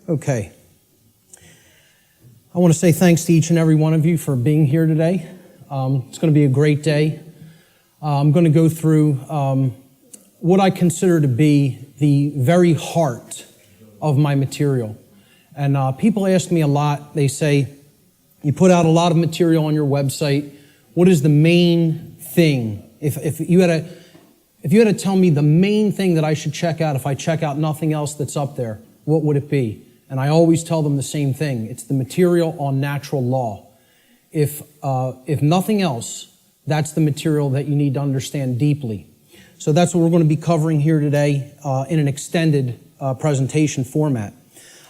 Okay. I want to say thanks to each and every one of you for being here today. It's going to be a great day. I'm going to go through what I consider to be the very heart of my material. And people ask me a lot. They say, you put out a lot of material on your website. What is the main thing? If you had to tell me the main thing that I should check out if I check out nothing else that's up there, what would it be? And I always tell them the same thing. It's the material on natural law. If nothing else, that's the material that you need to understand deeply. So that's what we're going to be covering here today in an extended presentation format.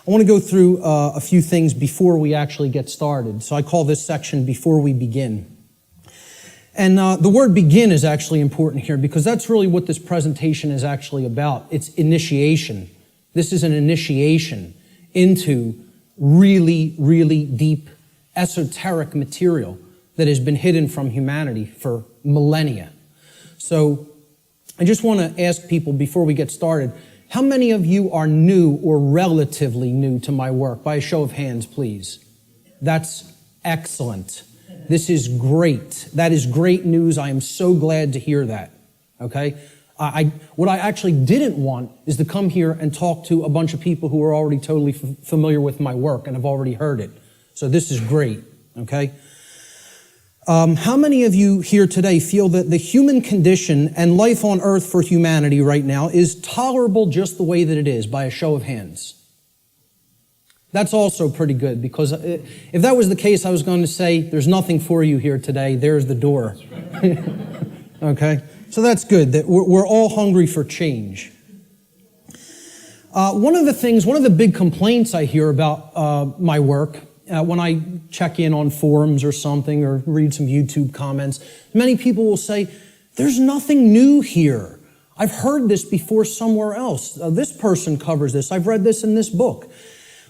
I want to go through a few things before we actually get started. So I call this section Before We Begin. And the word begin is actually important here because that's really what this presentation is actually about. It's initiation. This is an initiation into really, really deep, esoteric material that has been hidden from humanity for millennia. So I just want to ask people before we get started, how many of you are new or relatively new to my work? By a show of hands, please. That's excellent. This is great. That is great news. I am so glad to hear that. Okay? What I actually didn't want is to come here and talk to a bunch of people who are already totally familiar with my work and have already heard it. So this is great. Okay? How many of you here today feel that the human condition and life on earth for humanity right now is tolerable just the way that it is? By a show of hands. That's also pretty good, because if that was the case, I was going to say, there's nothing for you here today. There's the door. Okay? So that's good, that we're all hungry for change. One of the big complaints I hear about my work, when I check in on forums or something, or read some YouTube comments, many people will say, there's nothing new here. I've heard this before somewhere else. This person covers this. I've read this in this book.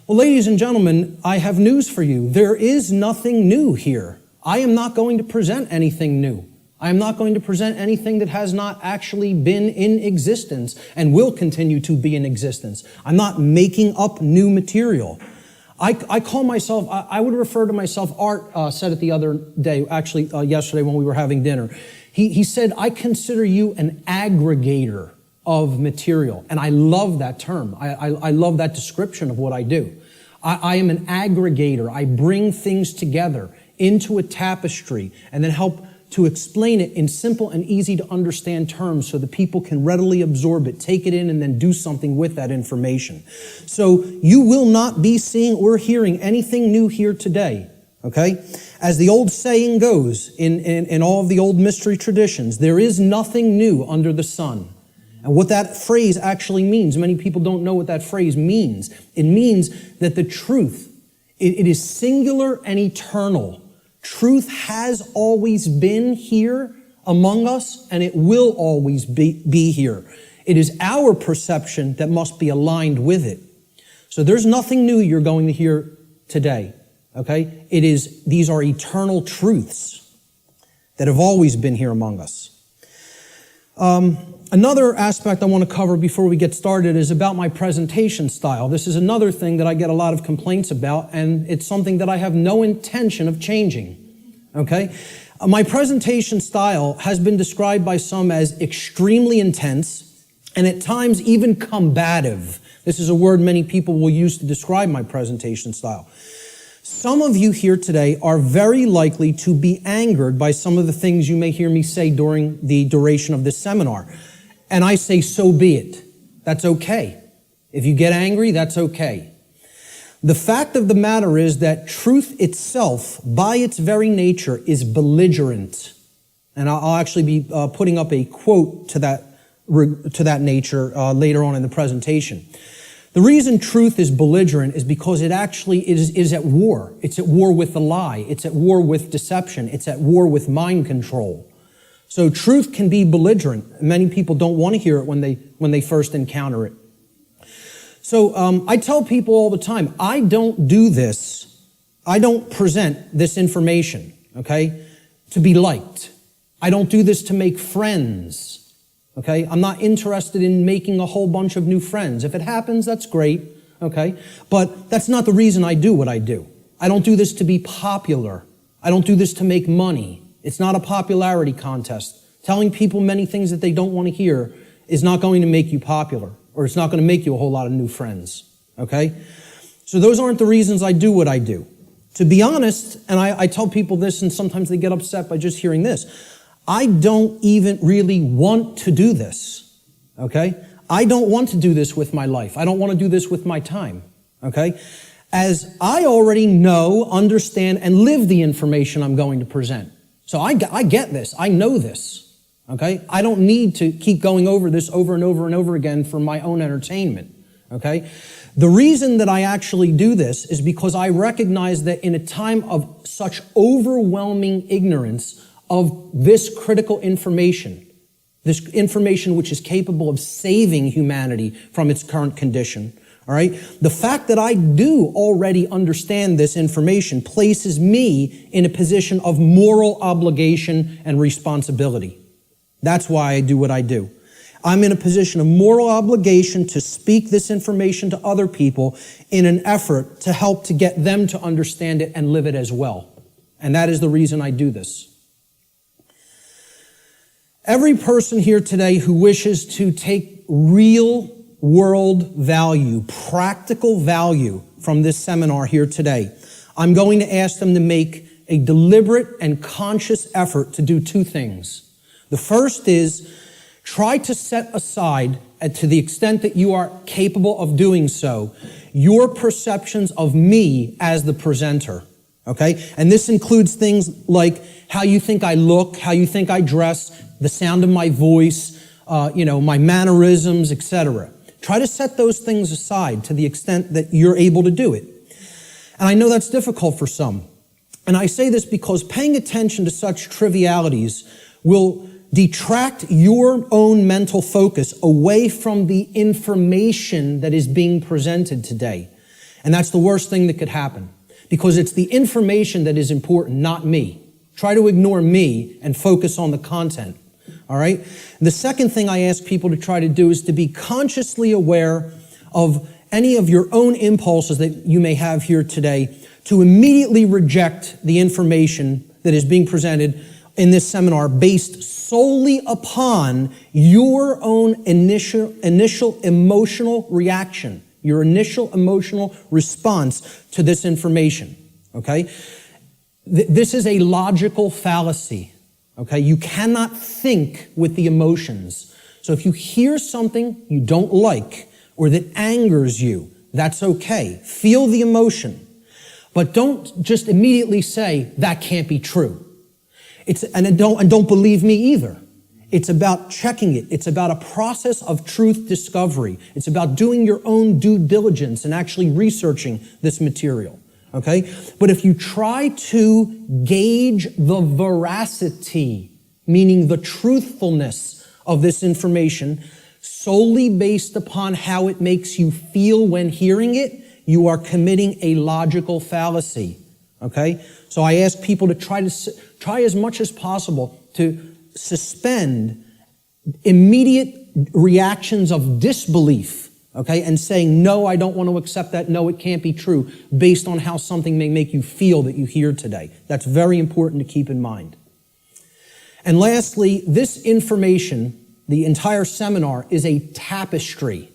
Well, ladies and gentlemen, I have news for you. There is nothing new here. I am not going to present anything new. I am not going to present anything that has not actually been in existence and will continue to be in existence. I'm not making up new material. I call myself, I would refer to myself, Art said it the other day, actually yesterday when we were having dinner. He said, I consider you an aggregator of material. And I love that term. I love that description of what I do. I am an aggregator. I bring things together into a tapestry and then help to explain it in simple and easy to understand terms so that people can readily absorb it, take it in, and then do something with that information. So you will not be seeing or hearing anything new here today, okay? As the old saying goes in all of the old mystery traditions, there is nothing new under the sun. And what that phrase actually means, many people don't know what that phrase means. It means that the truth, it is singular and eternal. Truth has always been here among us, and it will always be here. It is our perception that must be aligned with it. So there's nothing new you're going to hear today, okay? These are eternal truths that have always been here among us. Another aspect I want to cover before we get started is about my presentation style. This is another thing that I get a lot of complaints about, and it's something that I have no intention of changing. Okay? My presentation style has been described by some as extremely intense and at times even combative. This is a word many people will use to describe my presentation style. Some of you here today are very likely to be angered by some of the things you may hear me say during the duration of this seminar. And I say, so be it. That's okay. If you get angry, that's okay. The fact of the matter is that truth itself, by its very nature, is belligerent. And I'll actually be putting up a quote to that nature later on in the presentation. The reason truth is belligerent is because it actually is at war. It's at war with the lie. It's at war with deception. It's at war with mind control. So truth can be belligerent. Many people don't want to hear it when they first encounter it. So I tell people all the time, I don't do this. I don't present this information, okay, to be liked. I don't do this to make friends, okay? I'm not interested in making a whole bunch of new friends. If it happens, that's great. okay? But that's not the reason I do what I do. I don't do this to be popular. I don't do this to make money. It's not a popularity contest. Telling people many things that they don't want to hear is not going to make you popular, or it's not going to make you a whole lot of new friends, okay? So those aren't the reasons I do what I do. To be honest, and I tell people this, and sometimes they get upset by just hearing this, I don't even really want to do this, okay? I don't want to do this with my life. I don't want to do this with my time, okay? As I already know, understand, and live the information I'm going to present. So I get this. I know this, okay? I don't need to keep going over this over and over and over again for my own entertainment, okay? The reason that I actually do this is because I recognize that in a time of such overwhelming ignorance of this critical information, this information which is capable of saving humanity from its current condition, all right? The fact that I do already understand this information places me in a position of moral obligation and responsibility. That's why I do what I do. I'm in a position of moral obligation to speak this information to other people in an effort to help to get them to understand it and live it as well. And that is the reason I do this. Every person here today who wishes to take real world value, practical value from this seminar here today, I'm going to ask them to make a deliberate and conscious effort to do two things. The first is try to set aside, to the extent that you are capable of doing so, your perceptions of me as the presenter, okay? And this includes things like how you think I look, how you think I dress, the sound of my voice, my mannerisms, etc. Try to set those things aside to the extent that you're able to do it. And I know that's difficult for some. And I say this because paying attention to such trivialities will detract your own mental focus away from the information that is being presented today. And that's the worst thing that could happen, because it's the information that is important, not me. Try to ignore me and focus on the content, all right? The second thing I ask people to try to do is to be consciously aware of any of your own impulses that you may have here today, to immediately reject the information that is being presented in this seminar based solely upon your own initial emotional reaction, your initial emotional response to this information, okay? This is a logical fallacy, okay? You cannot think with the emotions. So if you hear something you don't like or that angers you, that's okay. Feel the emotion, but don't just immediately say, that can't be true. And don't believe me either. It's about checking it. It's about a process of truth discovery. It's about doing your own due diligence and actually researching this material, okay? But if you try to gauge the veracity, meaning the truthfulness of this information, solely based upon how it makes you feel when hearing it, you are committing a logical fallacy, okay? So I ask people to try as much as possible to suspend immediate reactions of disbelief, okay, and saying, no, I don't want to accept that, no, it can't be true, based on how something may make you feel that you hear today. That's very important to keep in mind. And lastly, this information, the entire seminar, is a tapestry,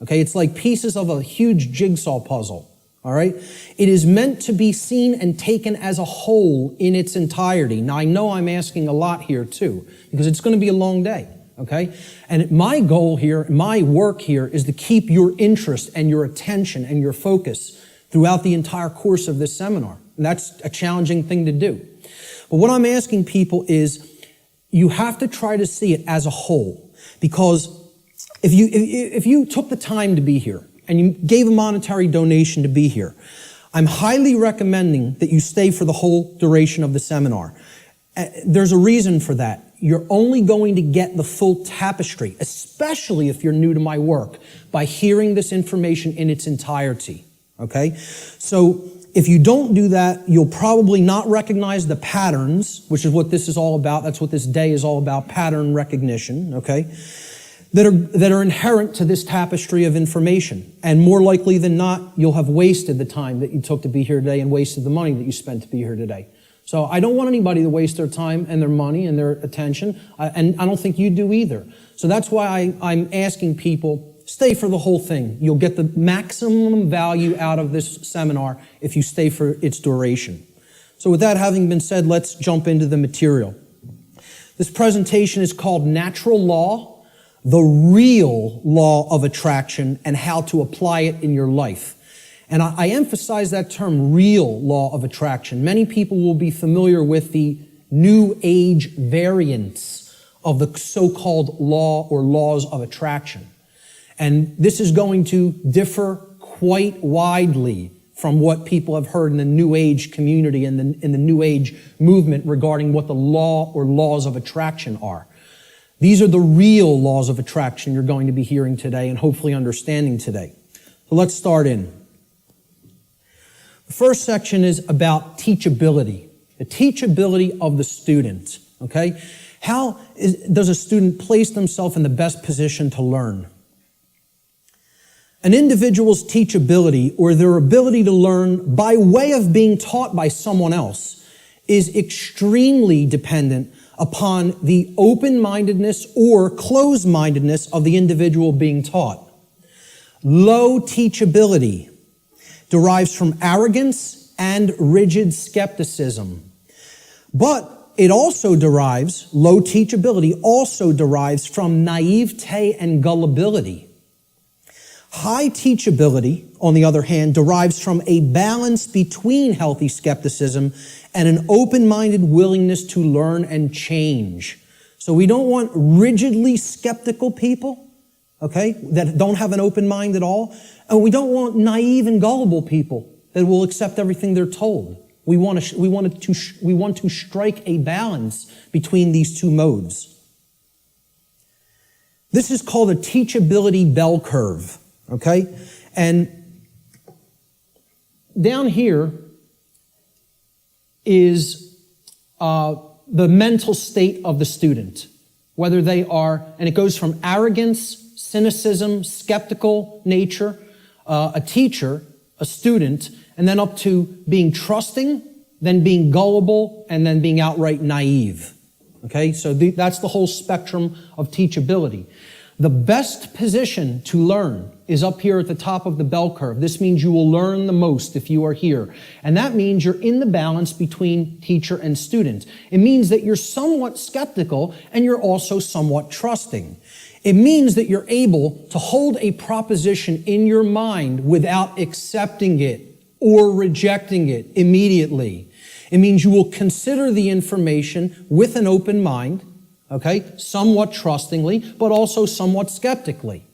okay? It's like pieces of a huge jigsaw puzzle. All right? It is meant to be seen and taken as a whole in its entirety. Now, I know I'm asking a lot here too, because it's going to be a long day, okay? And my goal here, my work here, is to keep your interest and your attention and your focus throughout the entire course of this seminar. And that's a challenging thing to do. But what I'm asking people is, you have to try to see it as a whole, because if you took the time to be here, and you gave a monetary donation to be here, I'm highly recommending that you stay for the whole duration of the seminar. There's a reason for that. You're only going to get the full tapestry, especially if you're new to my work, by hearing this information in its entirety, okay? So if you don't do that, you'll probably not recognize the patterns, which is what this is all about. That's what this day is all about, pattern recognition, okay? that are inherent to this tapestry of information. And more likely than not, you'll have wasted the time that you took to be here today and wasted the money that you spent to be here today. So I don't want anybody to waste their time and their money and their attention, and I don't think you do either. So that's why I'm asking people, stay for the whole thing. You'll get the maximum value out of this seminar if you stay for its duration. So with that having been said, let's jump into the material. This presentation is called Natural Law, the Real Law of Attraction, and How to Apply It in Your Life. And I emphasize that term, real law of attraction. Many people will be familiar with the New Age variants of the so-called law or laws of attraction. And this is going to differ quite widely from what people have heard in the New Age community and in the New Age movement regarding what the law or laws of attraction are. These are the real laws of attraction you're going to be hearing today and hopefully understanding today. So let's start in. The first section is about teachability, the teachability of the student, okay? How does a student place themselves in the best position to learn? An individual's teachability, or their ability to learn by way of being taught by someone else, is extremely dependent upon the open-mindedness or closed-mindedness of the individual being taught. Low teachability derives from arrogance and rigid skepticism. But it also derives, low teachability also derives from naivete and gullibility. High teachability, on the other hand, derives from a balance between healthy skepticism and an open-minded willingness to learn and change. So we don't want rigidly skeptical people, okay, that don't have an open mind at all. And we don't want naive and gullible people that will accept everything they're told. We want to strike a balance between these two modes. This is called a teachability bell curve, okay? And down here is the mental state of the student, whether they are, and it goes from arrogance, cynicism, skeptical nature, a teacher, a student, and then up to being trusting, then being gullible, and then being outright naive. Okay, so that's the whole spectrum of teachability. The best position to learn is up here at the top of the bell curve. This means you will learn the most if you are here. And that means you're in the balance between teacher and student. It means that you're somewhat skeptical and you're also somewhat trusting. It means that you're able to hold a proposition in your mind without accepting it or rejecting it immediately. It means you will consider the information with an open mind, okay, somewhat trustingly, but also somewhat skeptically.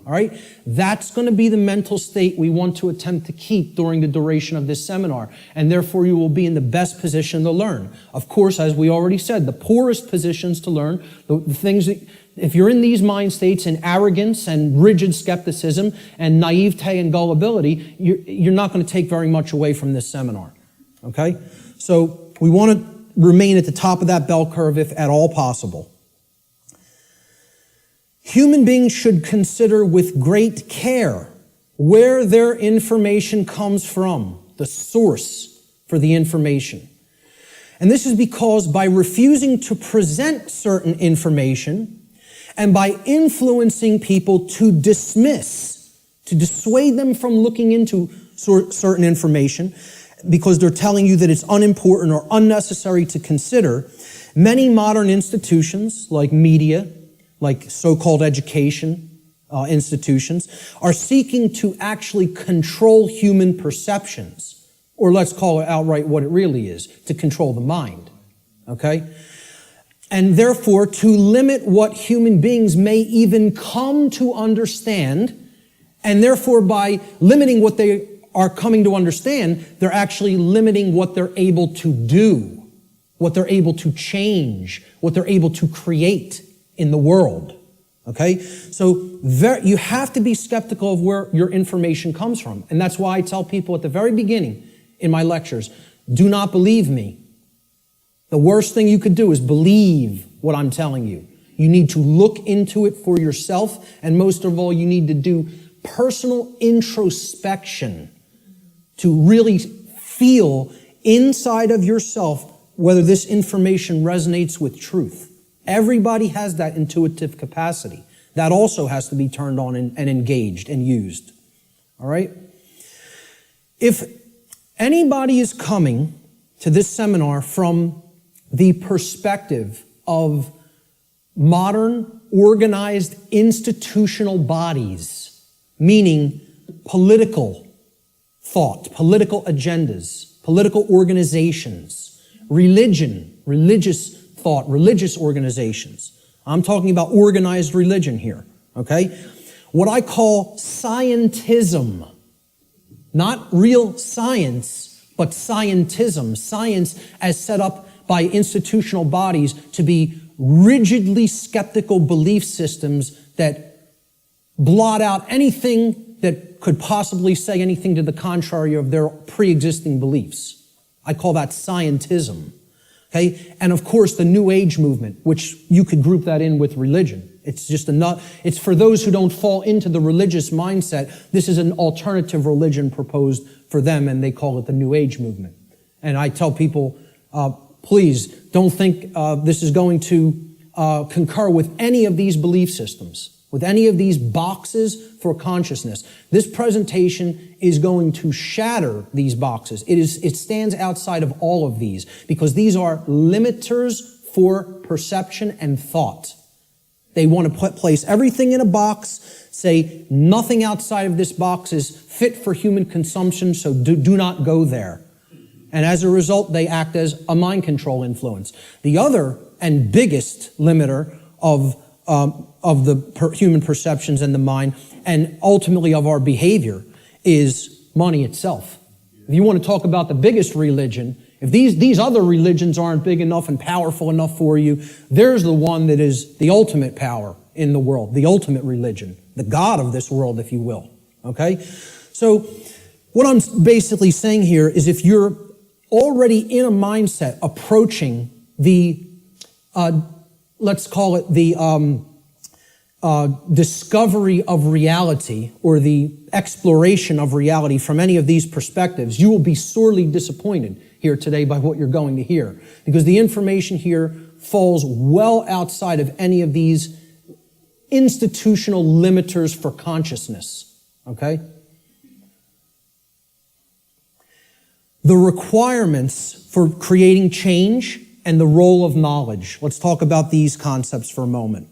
All right? That's going to be the mental state we want to attempt to keep during the duration of this seminar, and therefore you will be in the best position to learn. Of course, as we already said, the poorest positions to learn, the things that, if you're in these mind states in arrogance and rigid skepticism and naivete and gullibility, you're not going to take very much away from this seminar. Okay? So we want to remain at the top of that bell curve if at all possible. Human beings should consider with great care where their information comes from, the source for the information. And this is because by refusing to present certain information and by influencing people to dismiss, to dissuade them from looking into certain information because they're telling you that it's unimportant or unnecessary to consider, many modern institutions like media, like so-called education institutions, are seeking to actually control human perceptions, or let's call it outright what it really is, to control the mind, okay? And therefore, to limit what human beings may even come to understand, and therefore by limiting what they are coming to understand, they're actually limiting what they're able to do, what they're able to change, what they're able to create in the world, okay? So you have to be skeptical of where your information comes from. And that's why I tell people at the very beginning in my lectures, do not believe me. The worst thing you could do is believe what I'm telling you. You need to look into it for yourself. And most of all, you need to do personal introspection to really feel inside of yourself whether this information resonates with truth. Everybody has that intuitive capacity. That also has to be turned on and engaged and used. All right? If anybody is coming to this seminar from the perspective of modern, organized, institutional bodies, meaning political thought, political agendas, political organizations, religion, religious thought, religious organizations. I'm talking about organized religion here, okay? What I call scientism, not real science, but scientism. Science as set up by institutional bodies to be rigidly skeptical belief systems that blot out anything that could possibly say anything to the contrary of their pre-existing beliefs. I call that scientism. Okay? And of course, the New Age movement, which you could group that in with religion. It's just it's for those who don't fall into the religious mindset. This is an alternative religion proposed for them, and they call it the New Age movement. And I tell people, please don't think this is going to concur with any of these belief systems, with any of these boxes for consciousness. This presentation is going to shatter these boxes. It stands outside of all of these because these are limiters for perception and thought. They want to place everything in a box, say nothing outside of this box is fit for human consumption, so do not go there. And as a result, they act as a mind control influence. The other and biggest limiter of the human perceptions and the mind, and ultimately of our behavior, is money itself. If you want to talk about the biggest religion, if these other religions aren't big enough and powerful enough for you, there's the one that is the ultimate power in the world, the ultimate religion, the God of this world, if you will. Okay? So what I'm basically saying here is if you're already in a mindset approaching the, let's call it the discovery of reality or the exploration of reality from any of these perspectives, you will be sorely disappointed here today by what you're going to hear. Because the information here falls well outside of any of these institutional limiters for consciousness. Okay? The requirements for creating change and the role of knowledge. Let's talk about these concepts for a moment.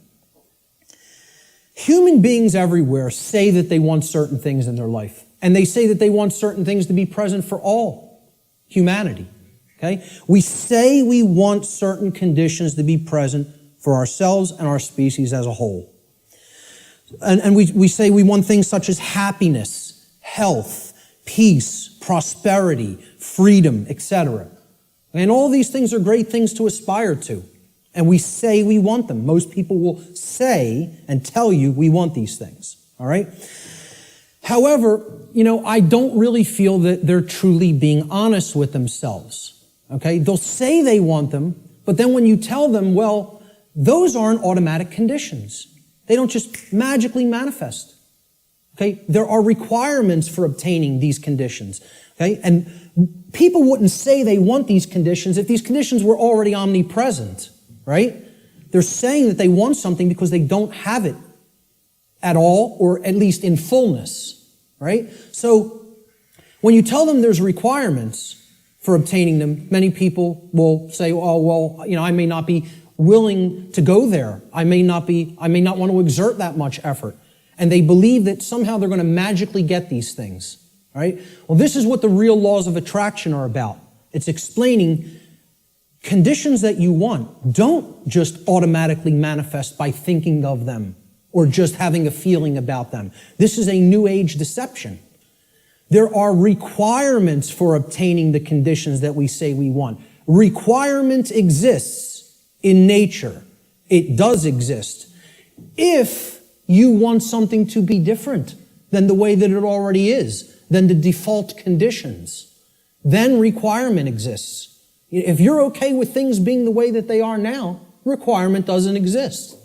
Human beings everywhere say that they want certain things in their life. And they say that they want certain things to be present for all humanity. Okay? We say we want certain conditions to be present for ourselves and our species as a whole. And we say we want things such as happiness, health, peace, prosperity, freedom, etc. And all these things are great things to aspire to. And we say we want them. Most people will say and tell you we want these things. All right? However, I don't really feel that they're truly being honest with themselves. Okay? They'll say they want them, but then when you tell them, well, those aren't automatic conditions. They don't just magically manifest. Okay? There are requirements for obtaining these conditions. Okay? And people wouldn't say they want these conditions if these conditions were already omnipresent. Right? They're saying that they want something because they don't have it at all, or at least in fullness. Right? So when you tell them there's requirements for obtaining them, many people will say, oh, well, I may not be willing to go there. I may not want to exert that much effort. And they believe that somehow they're going to magically get these things. Right? Well, this is what the real laws of attraction are about. It's explaining conditions that you want don't just automatically manifest by thinking of them or just having a feeling about them. This is a New Age deception. There are requirements for obtaining the conditions that we say we want. Requirement exists in nature. It does exist. If you want something to be different than the way that it already is, than the default conditions, then requirement exists. If you're okay with things being the way that they are now, requirement doesn't exist.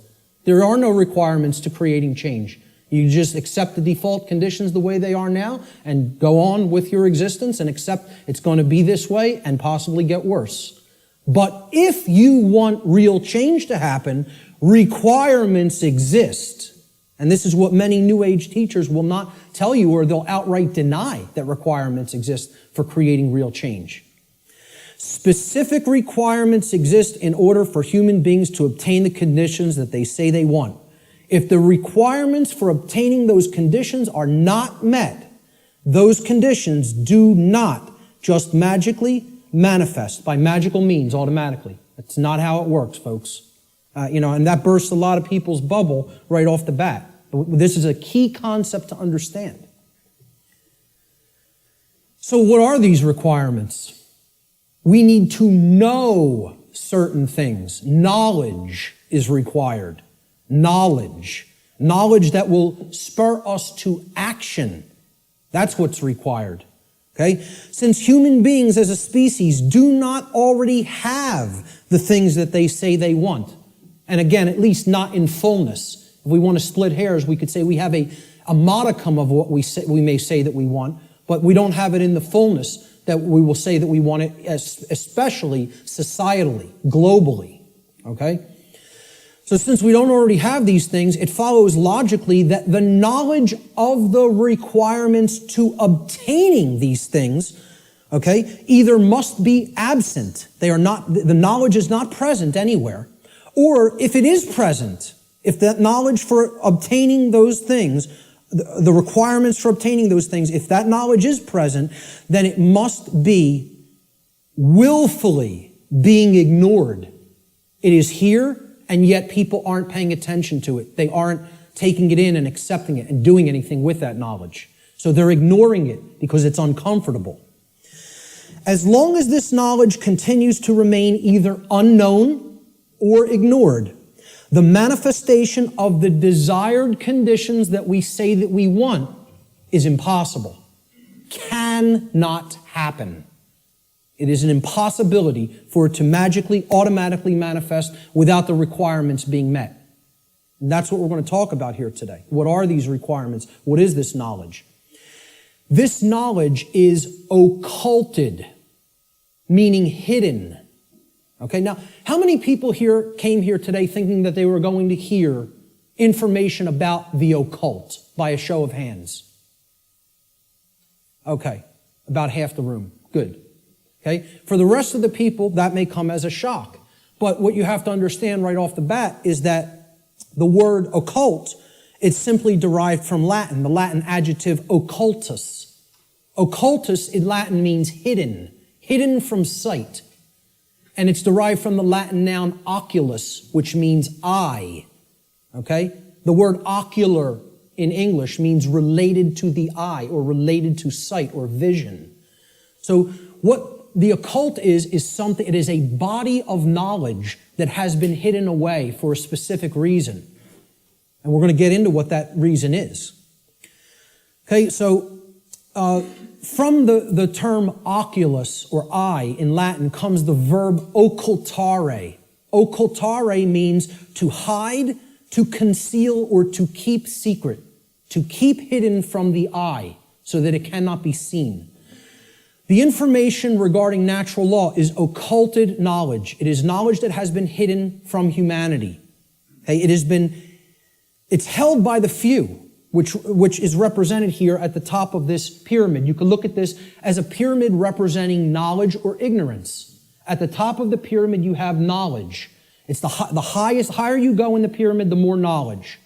There are no requirements to creating change. You just accept the default conditions the way they are now and go on with your existence and accept it's going to be this way and possibly get worse. But if you want real change to happen, requirements exist. And this is what many New Age teachers will not tell you, or they'll outright deny that requirements exist for creating real change. Specific requirements exist in order for human beings to obtain the conditions that they say they want. If the requirements for obtaining those conditions are not met, those conditions do not just magically manifest by magical means automatically. That's not how it works, folks. And that bursts a lot of people's bubble right off the bat. This is a key concept to understand. So what are these requirements? We need to know certain things. Knowledge is required. Knowledge that will spur us to action. That's what's required. Okay? Since human beings as a species do not already have the things that they say they want, and again, at least not in fullness. If we want to split hairs, we could say we have a modicum of what we may say that we want, but we don't have it in the fullness that we will say that we want it, especially societally, globally. Okay? So since we don't already have these things, it follows logically that the knowledge of the requirements to obtaining these things, okay, either must be absent. The knowledge is not present anywhere. Or if it is present, if that knowledge for obtaining those things, the requirements for obtaining those things, if that knowledge is present, then it must be willfully being ignored. It is here, and yet people aren't paying attention to it. They aren't taking it in and accepting it and doing anything with that knowledge. So they're ignoring it because it's uncomfortable. As long as this knowledge continues to remain either unknown or ignored, the manifestation of the desired conditions that we say that we want is impossible. Cannot happen. It is an impossibility for it to magically, automatically manifest without the requirements being met. And that's what we're going to talk about here today. What are these requirements? What is this knowledge? This knowledge is occulted, meaning hidden. Okay, now, how many people here came here today thinking that they were going to hear information about the occult by a show of hands? Okay, about half the room. Good. Okay, for the rest of the people, that may come as a shock. But what you have to understand right off the bat is that the word occult, it's simply derived from Latin, the Latin adjective occultus. Occultus in Latin means hidden, hidden from sight. And it's derived from the Latin noun oculus, which means eye. Okay? The word ocular in English means related to the eye or related to sight or vision. So what the occult is something, it is a body of knowledge that has been hidden away for a specific reason. And we're going to get into what that reason is. Okay, so from the term oculus or eye in Latin comes the verb occultare. Occultare means to hide, to conceal, or to keep secret. To keep hidden from the eye so that it cannot be seen. The information regarding natural law is occulted knowledge. It is knowledge that has been hidden from humanity. Okay, it's held by the few, which is represented here at the top of this pyramid. You can look at this as a pyramid representing knowledge or ignorance. At the top of the pyramid, you have knowledge. It's the higher you go in the pyramid, the more knowledge.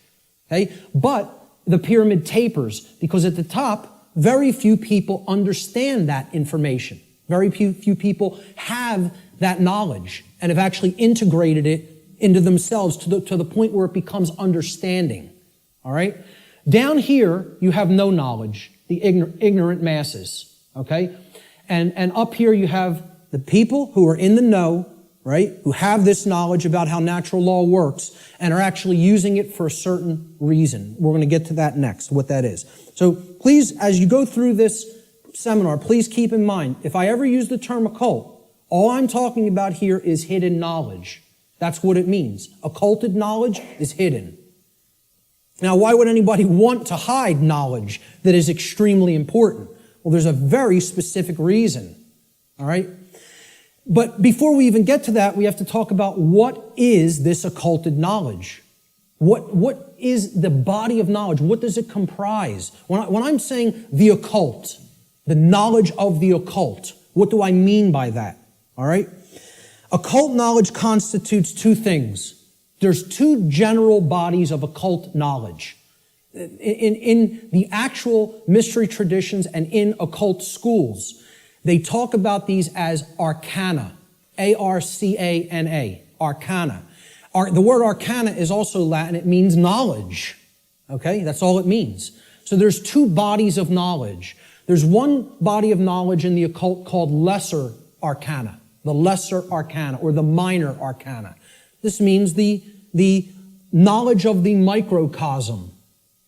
Okay, but the pyramid tapers because at the top, very few people understand that information. Very few people have that knowledge and have actually integrated it into themselves to the point where it becomes understanding. All right? Down here, you have no knowledge, the ignorant masses. Okay? And up here, you have the people who are in the know, right? Who have this knowledge about how natural law works and are actually using it for a certain reason. We're going to get to that next, what that is. So please, as you go through this seminar, please keep in mind, if I ever use the term occult, all I'm talking about here is hidden knowledge. That's what it means. Occulted knowledge is hidden. Now, why would anybody want to hide knowledge that is extremely important? Well, there's a very specific reason, all right? But before we even get to that, we have to talk about what is this occulted knowledge? What is the body of knowledge? What does it comprise? When I'm saying the occult, the knowledge of the occult, what do I mean by that? All right? Occult knowledge constitutes two things. There's two general bodies of occult knowledge. In the actual mystery traditions and in occult schools, they talk about these as arcana, A-R-C-A-N-A, arcana. The word arcana is also Latin. It means knowledge, okay? That's all it means. So there's two bodies of knowledge. There's one body of knowledge in the occult called lesser arcana, the lesser arcana or the minor arcana. This means the knowledge of the microcosm,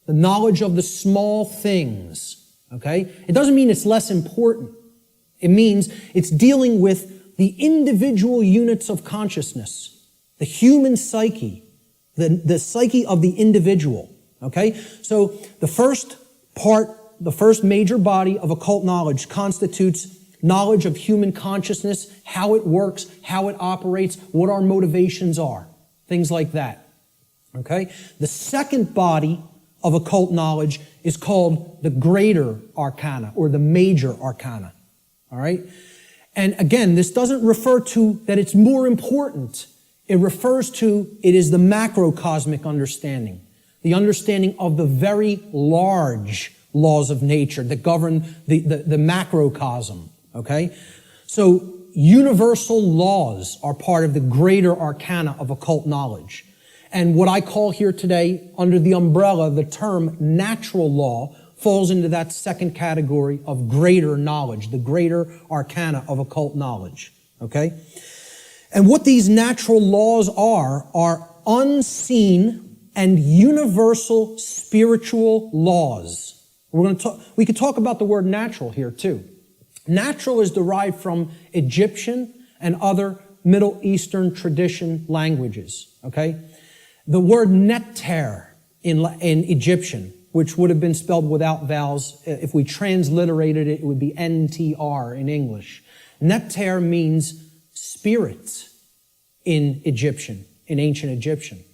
the knowledge of the small things, okay? It doesn't mean it's less important. It means it's dealing with the individual units of consciousness, the human psyche, the psyche of the individual, okay? So the first major body of occult knowledge constitutes knowledge of human consciousness, how it works, how it operates, what our motivations are, things like that, okay? The second body of occult knowledge is called the greater arcana or the major arcana, all right? And again, this doesn't refer to that it's more important. It refers to, it is the macrocosmic understanding, the understanding of the very large laws of nature that govern the macrocosm, okay? So universal laws are part of the greater arcana of occult knowledge. And what I call here today, under the umbrella, the term natural law, falls into that second category of greater knowledge, the greater arcana of occult knowledge, okay? And what these natural laws are unseen and universal spiritual laws. We could talk about the word natural here too. Natural is derived from Egyptian and other Middle Eastern tradition languages, okay? The word netter in Egyptian, which would have been spelled without vowels, if we transliterated it, it would be NTR in English. Netter means spirit in Egyptian, in ancient Egyptian.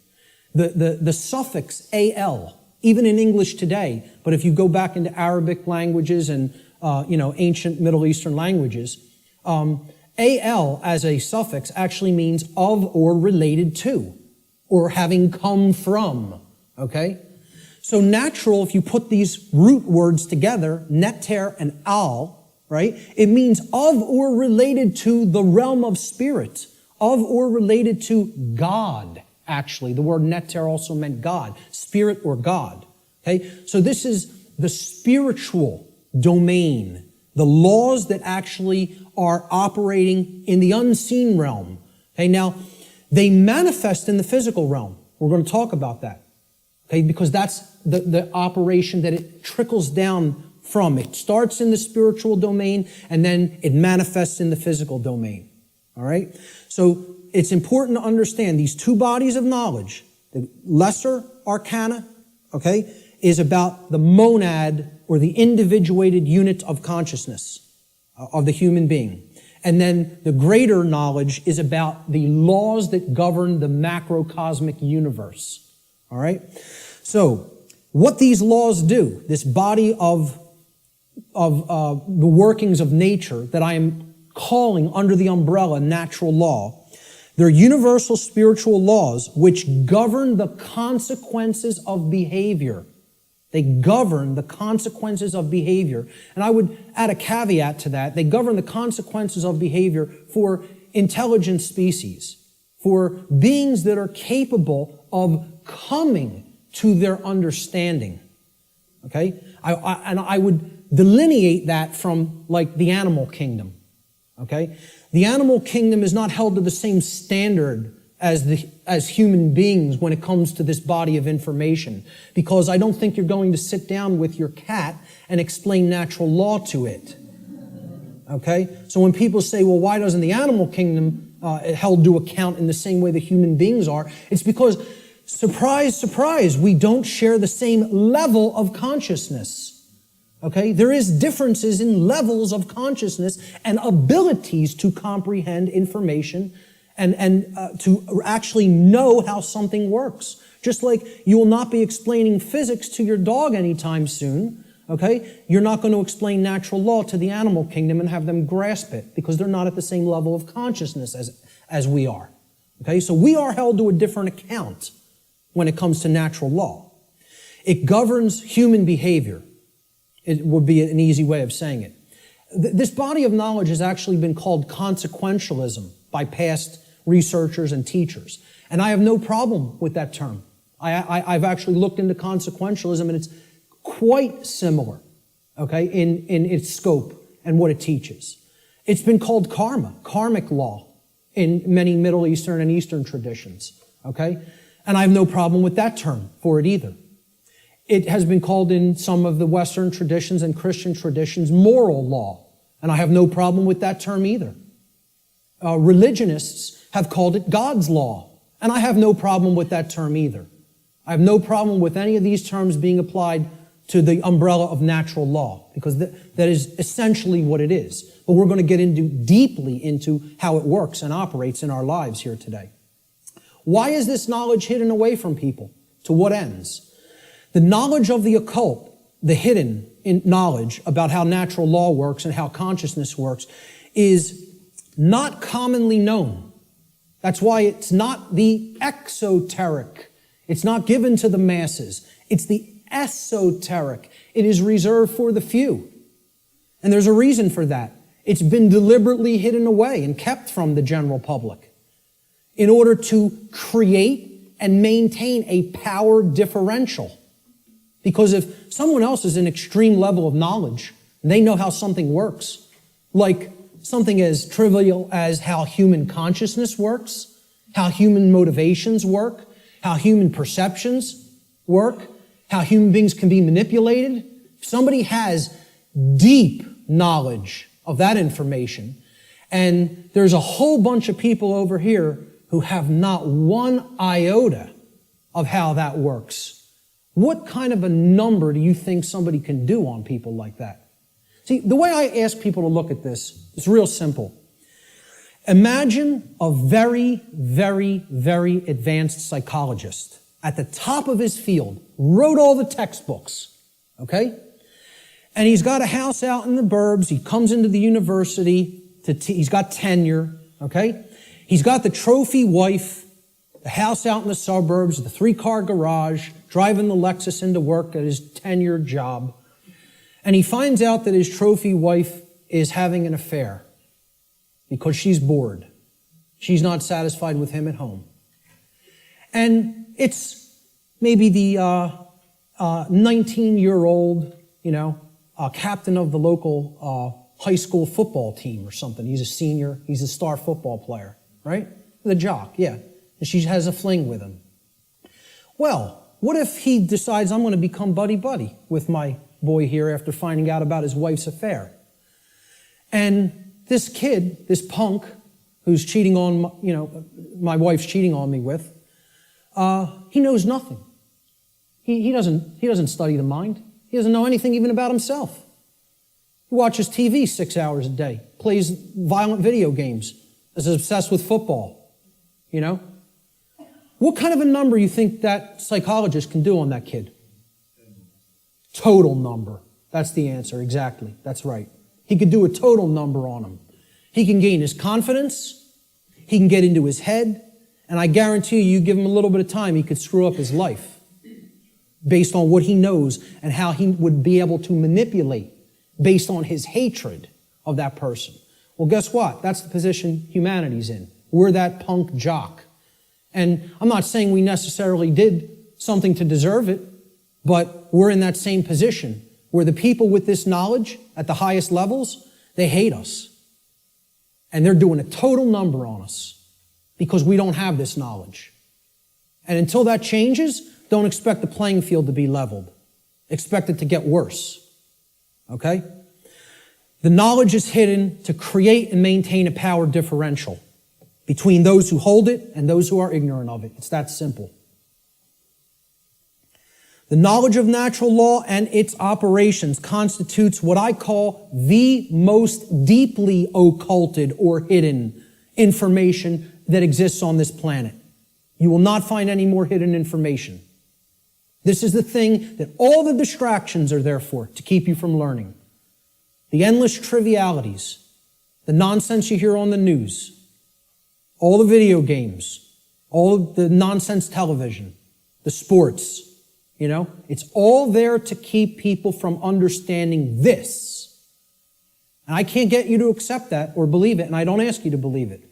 The suffix al, even in English today, but if you go back into Arabic languages and ancient Middle Eastern languages, al as a suffix actually means of or related to, or having come from, okay? So natural, if you put these root words together, netter and al, right? It means of or related to the realm of spirit, of or related to God, actually. The word netter also meant God, spirit or God, okay? So this is the spiritual domain, the laws that actually are operating in the unseen realm, okay? Now, they manifest in the physical realm. We're going to talk about that, okay? Because that's the operation that it trickles down from. It starts in the spiritual domain and then it manifests in the physical domain, all right? So it's important to understand these two bodies of knowledge. The lesser arcana, okay, is about the monad or the individuated unit of consciousness of the human being. And then the greater knowledge is about the laws that govern the macrocosmic universe. All right? So, what these laws do, this body of the workings of nature that I am calling under the umbrella natural law, they're universal spiritual laws which govern the consequences of behavior. They govern the consequences of behavior. And I would add a caveat to that. They govern the consequences of behavior for intelligent species, for beings that are capable of coming to their understanding. Okay? I would delineate that from like the animal kingdom. Okay? The animal kingdom is not held to the same standard as human beings when it comes to this body of information, because I don't think you're going to sit down with your cat and explain natural law to it. Okay? So when people say, well, why doesn't the animal kingdom held to account in the same way that human beings are. It's because, surprise, surprise, we don't share the same level of consciousness. Okay? There is differences in levels of consciousness and abilities to comprehend information and to actually know how something works. Just like you will not be explaining physics to your dog anytime soon, okay? You're not going to explain natural law to the animal kingdom and have them grasp it because they're not at the same level of consciousness as we are. Okay? So we are held to a different account when it comes to natural law. It governs human behavior. It would be an easy way of saying it. This body of knowledge has actually been called consequentialism by past researchers and teachers. And I have no problem with that term. I've actually looked into consequentialism, and it's quite similar, okay, in its scope and what it teaches. It's been called karma, karmic law, in many Middle Eastern and Eastern traditions, okay? And I have no problem with that term for it either. It has been called in some of the Western traditions and Christian traditions moral law, and I have no problem with that term either. Religionists have called it God's law, and I have no problem with that term either. I have no problem with any of these terms being applied to the umbrella of natural law, because that is essentially what it is. But we're going to get deeply into how it works and operates in our lives here today. Why is this knowledge hidden away from people? To what ends? The knowledge of the occult, the hidden knowledge about how natural law works and how consciousness works, is not commonly known. That's why it's not the exoteric. It's not given to the masses. It's the esoteric. It is reserved for the few. And there's a reason for that. It's been deliberately hidden away and kept from the general public in order to create and maintain a power differential. Because if someone else is an extreme level of knowledge, and they know how something works, like something as trivial as how human consciousness works, how human motivations work, how human perceptions work, how human beings can be manipulated. If somebody has deep knowledge of that information, and there's a whole bunch of people over here who have not one iota of how that works, what kind of a number do you think somebody can do on people like that? See, the way I ask people to look at this is real simple. Imagine a very, very, very advanced psychologist at the top of his field, wrote all the textbooks, okay? And he's got a house out in the burbs. He comes into the university. He's got tenure, okay? He's got the trophy wife, the house out in the suburbs, the 3-car garage, driving the Lexus into work at his tenured job. And he finds out that his trophy wife is having an affair because she's bored. She's not satisfied with him at home. And it's maybe the 19-year-old, captain of the local high school football team or something. He's a senior. He's a star football player, right? The jock, yeah. And she has a fling with him. Well, what if he decides, I'm going to become buddy-buddy with my boy here after finding out about his wife's affair? And this kid, this punk, who's cheating on, my wife's cheating on me with, he knows nothing. He doesn't study the mind. He doesn't know anything even about himself. He watches TV 6 hours a day, plays violent video games, is obsessed with football, What kind of a number you think that psychologist can do on that kid? Total number. That's the answer, exactly. That's right. He could do a total number on him. He can gain his confidence. He can get into his head. And I guarantee you give him a little bit of time, he could screw up his life based on what he knows and how he would be able to manipulate based on his hatred of that person. Well, guess what? That's the position humanity's in. We're that punk jock. And I'm not saying we necessarily did something to deserve it, but we're in that same position where the people with this knowledge at the highest levels, they hate us. And they're doing a total number on us because we don't have this knowledge. And until that changes, don't expect the playing field to be leveled. Expect it to get worse. Okay? The knowledge is hidden to create and maintain a power differential. between those who hold it and those who are ignorant of it. It's that simple. The knowledge of natural law and its operations constitutes what I call the most deeply occulted or hidden information that exists on this planet. You will not find any more hidden information. This is the thing that all the distractions are there for, to keep you from learning. The endless trivialities, the nonsense you hear on the news, all the video games, all the nonsense television, the sports, it's all there to keep people from understanding this. And I can't get you to accept that or believe it, and I don't ask you to believe it.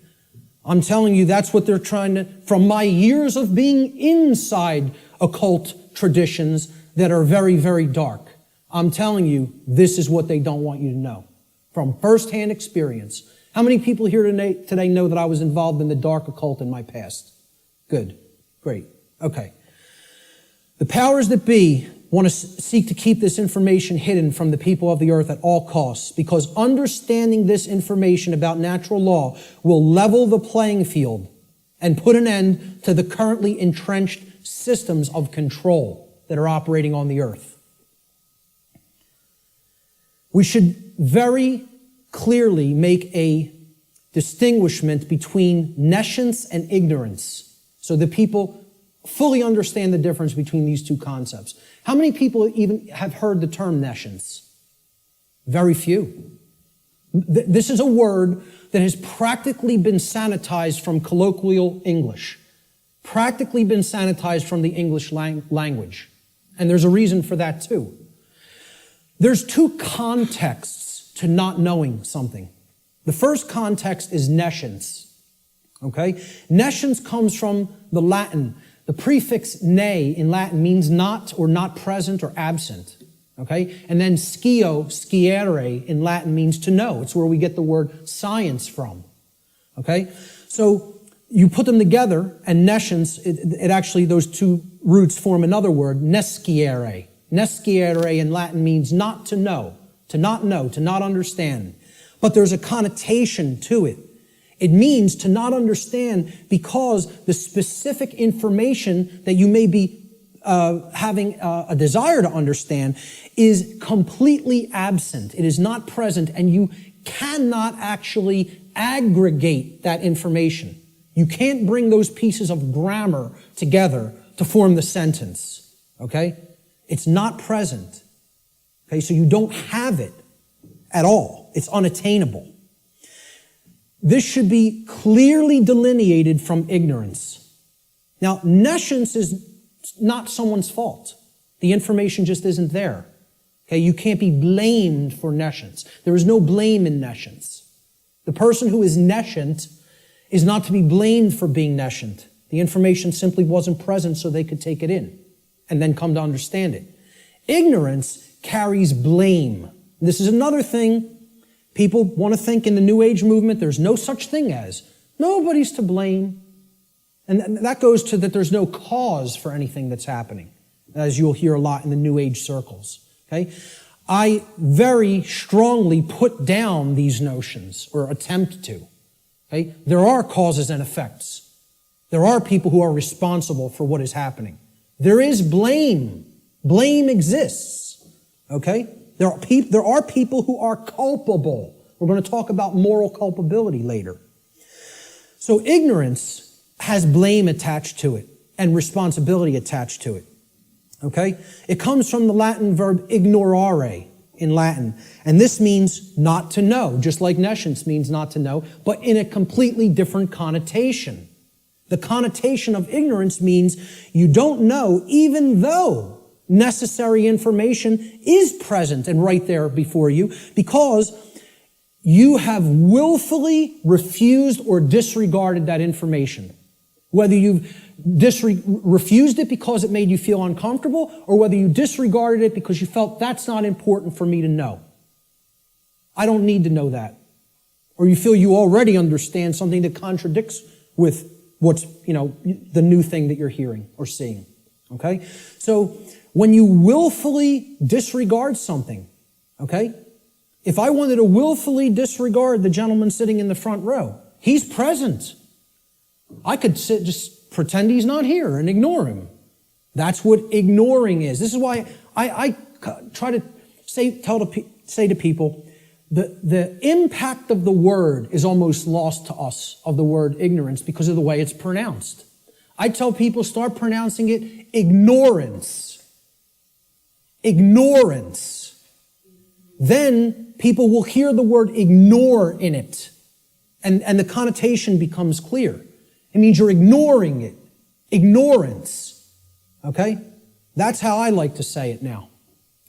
I'm telling you that's what they're trying to, from my years of being inside occult traditions that are very, very dark. I'm telling you, this is what they don't want you to know. From firsthand experience. How many people here today know that I was involved in the dark occult in my past? Good. Great. Okay. The powers that be want to seek to keep this information hidden from the people of the earth at all costs, because understanding this information about natural law will level the playing field and put an end to the currently entrenched systems of control that are operating on the earth. We should very clearly make a distinguishment between nescience and ignorance so that people fully understand the difference between these two concepts. How many people even have heard the term nescience? Very few. This is a word that has practically been sanitized from colloquial English, practically been sanitized from the English language. And there's a reason for that too. There's two contexts to not knowing something. The first context is nescience. Okay? Nescience comes from the Latin. The prefix ne in Latin means not or not present or absent. Okay? And then sciere in Latin means to know. It's where we get the word science from. Okay? So you put them together, and nescience, it actually, those two roots form another word, nesciere. Nesciere in Latin means not to know, to not understand. But there's a connotation to it. It means to not understand because the specific information that you may be having a desire to understand is completely absent. It is not present, and you cannot actually aggregate that information. You can't bring those pieces of grammar together to form the sentence. Okay? It's not present. Okay? So you don't have it at all. It's unattainable. This should be clearly delineated from ignorance. Now, nescience is not someone's fault. The information just isn't there. Okay? You can't be blamed for nescience. There is no blame in nescience. The person who is nescient is not to be blamed for being nescient. The information simply wasn't present so they could take it in and then come to understand it. Ignorance carries blame. This is another thing. People want to think in the New Age movement there's no such thing as. Nobody's to blame. And that goes to that there's no cause for anything that's happening, as you'll hear a lot in the New Age circles. Okay? I very strongly put down these notions, or attempt to. Okay? There are causes and effects. There are people who are responsible for what is happening. There is blame. Blame exists. Okay? There are people who are culpable. We're going to talk about moral culpability later. So ignorance has blame attached to it and responsibility attached to it. Okay? It comes from the Latin verb ignorare in Latin. And this means not to know, just like nescience means not to know, but in a completely different connotation. The connotation of ignorance means you don't know even though necessary information is present and right there before you, because you have willfully refused or disregarded that information. Whether you've refused it because it made you feel uncomfortable, or whether you disregarded it because you felt that's not important for me to know. I don't need to know that. Or you feel you already understand something that contradicts with what's, the new thing that you're hearing or seeing. Okay? So, when you willfully disregard something, okay? If I wanted to willfully disregard the gentleman sitting in the front row, he's present. I could just pretend he's not here and ignore him. That's what ignoring is. This is why I try to say to people, the impact of the word is almost lost to us, of the word ignorance, because of the way it's pronounced. I tell people, start pronouncing it ignorance. Ignorance. Then people will hear the word ignore in it, and the connotation becomes clear. It means you're ignoring it. Ignorance. Okay? That's how I like to say it now,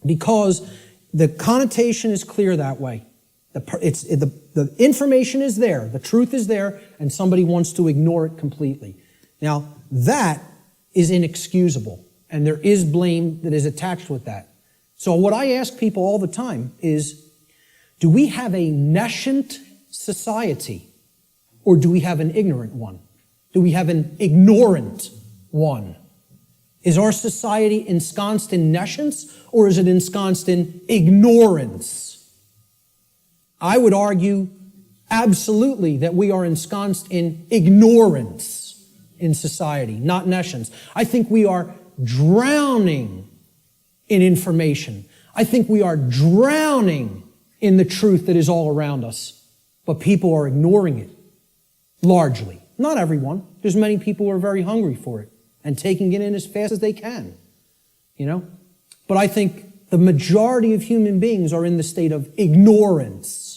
because the connotation is clear that way. The information is there, the truth is there, and somebody wants to ignore it completely. Now, that is inexcusable, and there is blame that is attached with that. So what I ask people all the time is, do we have a nescient society, or do we have an ignorant one? Do we have an ignorant one? Is our society ensconced in nescience, or is it ensconced in ignorance? I would argue absolutely that we are ensconced in ignorance in society, not nescience. I think we are drowning in information. I think we are drowning in the truth that is all around us, but people are ignoring it, largely. Not everyone. There's many people who are very hungry for it and taking it in as fast as they can, you know? But I think the majority of human beings are in the state of ignorance,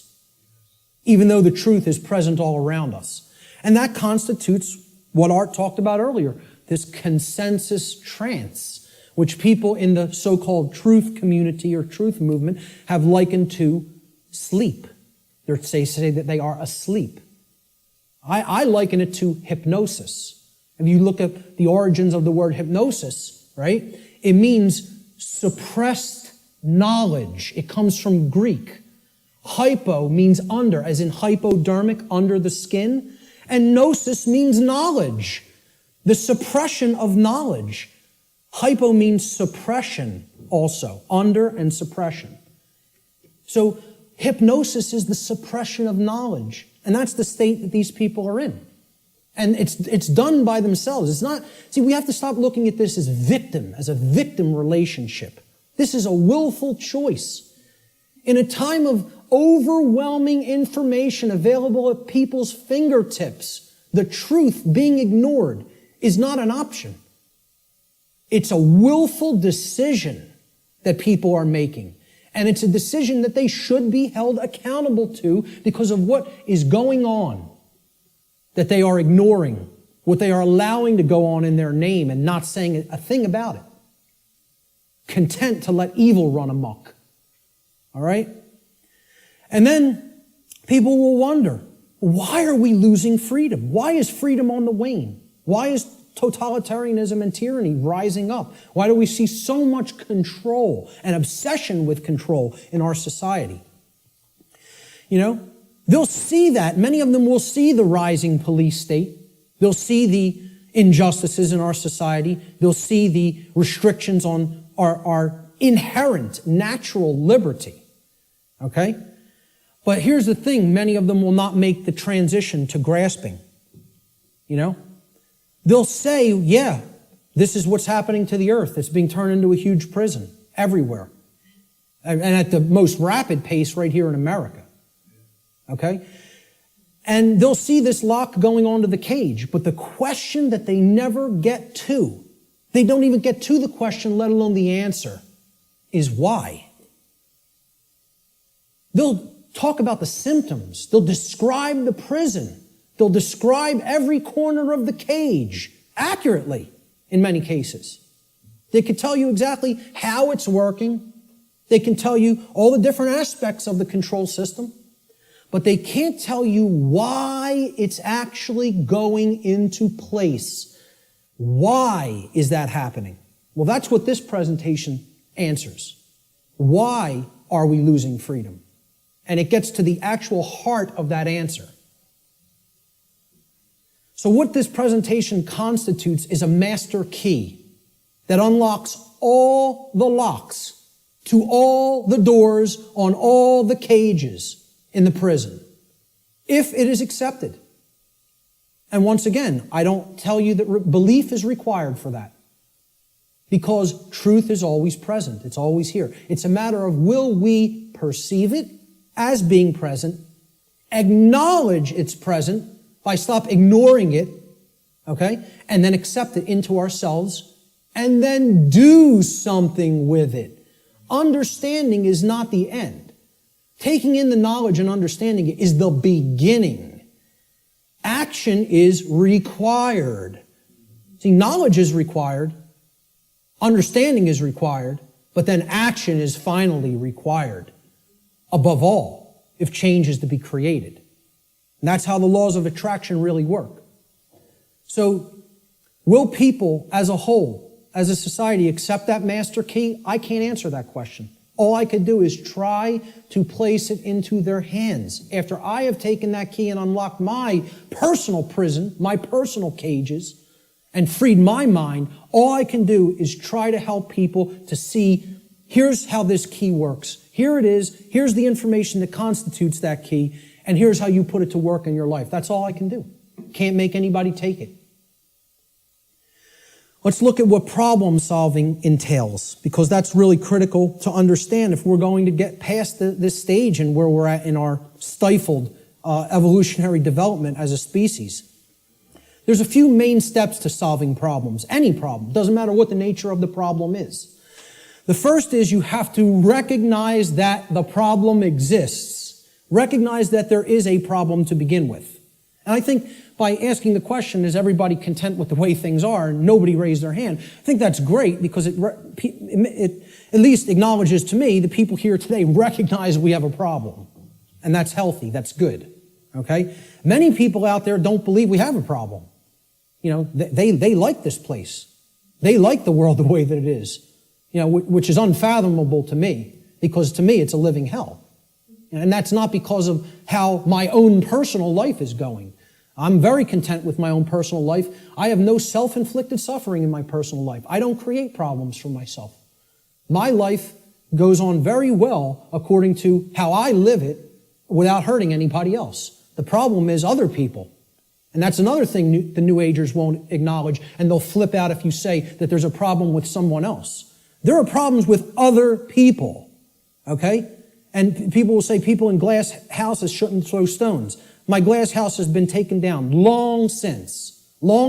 even though the truth is present all around us. And that constitutes what Art talked about earlier, this consensus trance, which people in the so-called truth community or truth movement have likened to sleep. They say that they are asleep. I liken it to hypnosis. If you look at the origins of the word hypnosis, right, it means suppressed knowledge. It comes from Greek. Hypo means under, as in hypodermic, under the skin. And gnosis means knowledge, the suppression of knowledge. Hypo means suppression also, under and suppression. So hypnosis is the suppression of knowledge. And that's the state that these people are in. And it's done by themselves. It's not, see, we have to stop looking at this as a victim relationship. This is a willful choice. In a time of overwhelming information available at people's fingertips, the truth being ignored is not an option. It's a willful decision that people are making. And it's a decision that they should be held accountable to because of what is going on, that they are ignoring, what they are allowing to go on in their name and not saying a thing about it. Content to let evil run amok. All right? And then people will wonder, why are we losing freedom? Why is freedom on the wane? Why is totalitarianism and tyranny rising up? Why do we see so much control and obsession with control in our society? You know, they'll see that. Many of them will see the rising police state. They'll see the injustices in our society. They'll see the restrictions on our inherent natural liberty. Okay? But here's the thing. Many of them will not make the transition to grasping. You know? They'll say, yeah, this is what's happening to the earth. It's being turned into a huge prison everywhere. And at the most rapid pace right here in America. Okay? And they'll see this lock going on to the cage. But the question that they never get to, they don't even get to the question, let alone the answer, is why? They'll talk about the symptoms. They'll describe the prison. They'll describe every corner of the cage accurately in many cases. They can tell you exactly how it's working. They can tell you all the different aspects of the control system. But they can't tell you why it's actually going into place. Why is that happening? Well, that's what this presentation answers. Why are we losing freedom? And it gets to the actual heart of that answer. So what this presentation constitutes is a master key that unlocks all the locks to all the doors on all the cages in the prison, if it is accepted. And once again, I don't tell you that belief is required for that. Because truth is always present. It's always here. It's a matter of will we perceive it as being present, acknowledge it's present by stop ignoring it, okay, and then accept it into ourselves, and then do something with it. Understanding is not the end. Taking in the knowledge and understanding it is the beginning. Action is required. See, knowledge is required, understanding is required, but then action is finally required. Above all, if change is to be created. And that's how the laws of attraction really work. So, will people as a whole, as a society, accept that master key? I can't answer that question. All I could do is try to place it into their hands. After I have taken that key and unlocked my personal prison, my personal cages, and freed my mind, all I can do is try to help people to see, here's how this key works. Here it is. Here's the information that constitutes that key. And here's how you put it to work in your life. That's all I can do. Can't make anybody take it. Let's look at what problem solving entails, because that's really critical to understand if we're going to get past this stage and where we're at in our stifled evolutionary development as a species. There's a few main steps to solving problems, any problem. Doesn't matter what the nature of the problem is. The first is you have to recognize that the problem exists. Recognize that there is a problem to begin with. And I think by asking the question, is everybody content with the way things are? And nobody raised their hand. I think that's great because it at least acknowledges to me the people here today recognize we have a problem. And that's healthy. That's good. Okay? Many people out there don't believe we have a problem. You know, they like this place. They like the world the way that it is. You know, which is unfathomable to me, because to me it's a living hell. And that's not because of how my own personal life is going. I'm very content with my own personal life. I have no self-inflicted suffering in my personal life. I don't create problems for myself. My life goes on very well according to how I live it without hurting anybody else. The problem is other people. And that's another thing the New Agers won't acknowledge, and they'll flip out if you say that there's a problem with someone else. There are problems with other people, okay? And people will say people in glass houses shouldn't throw stones. My glass house has been taken down long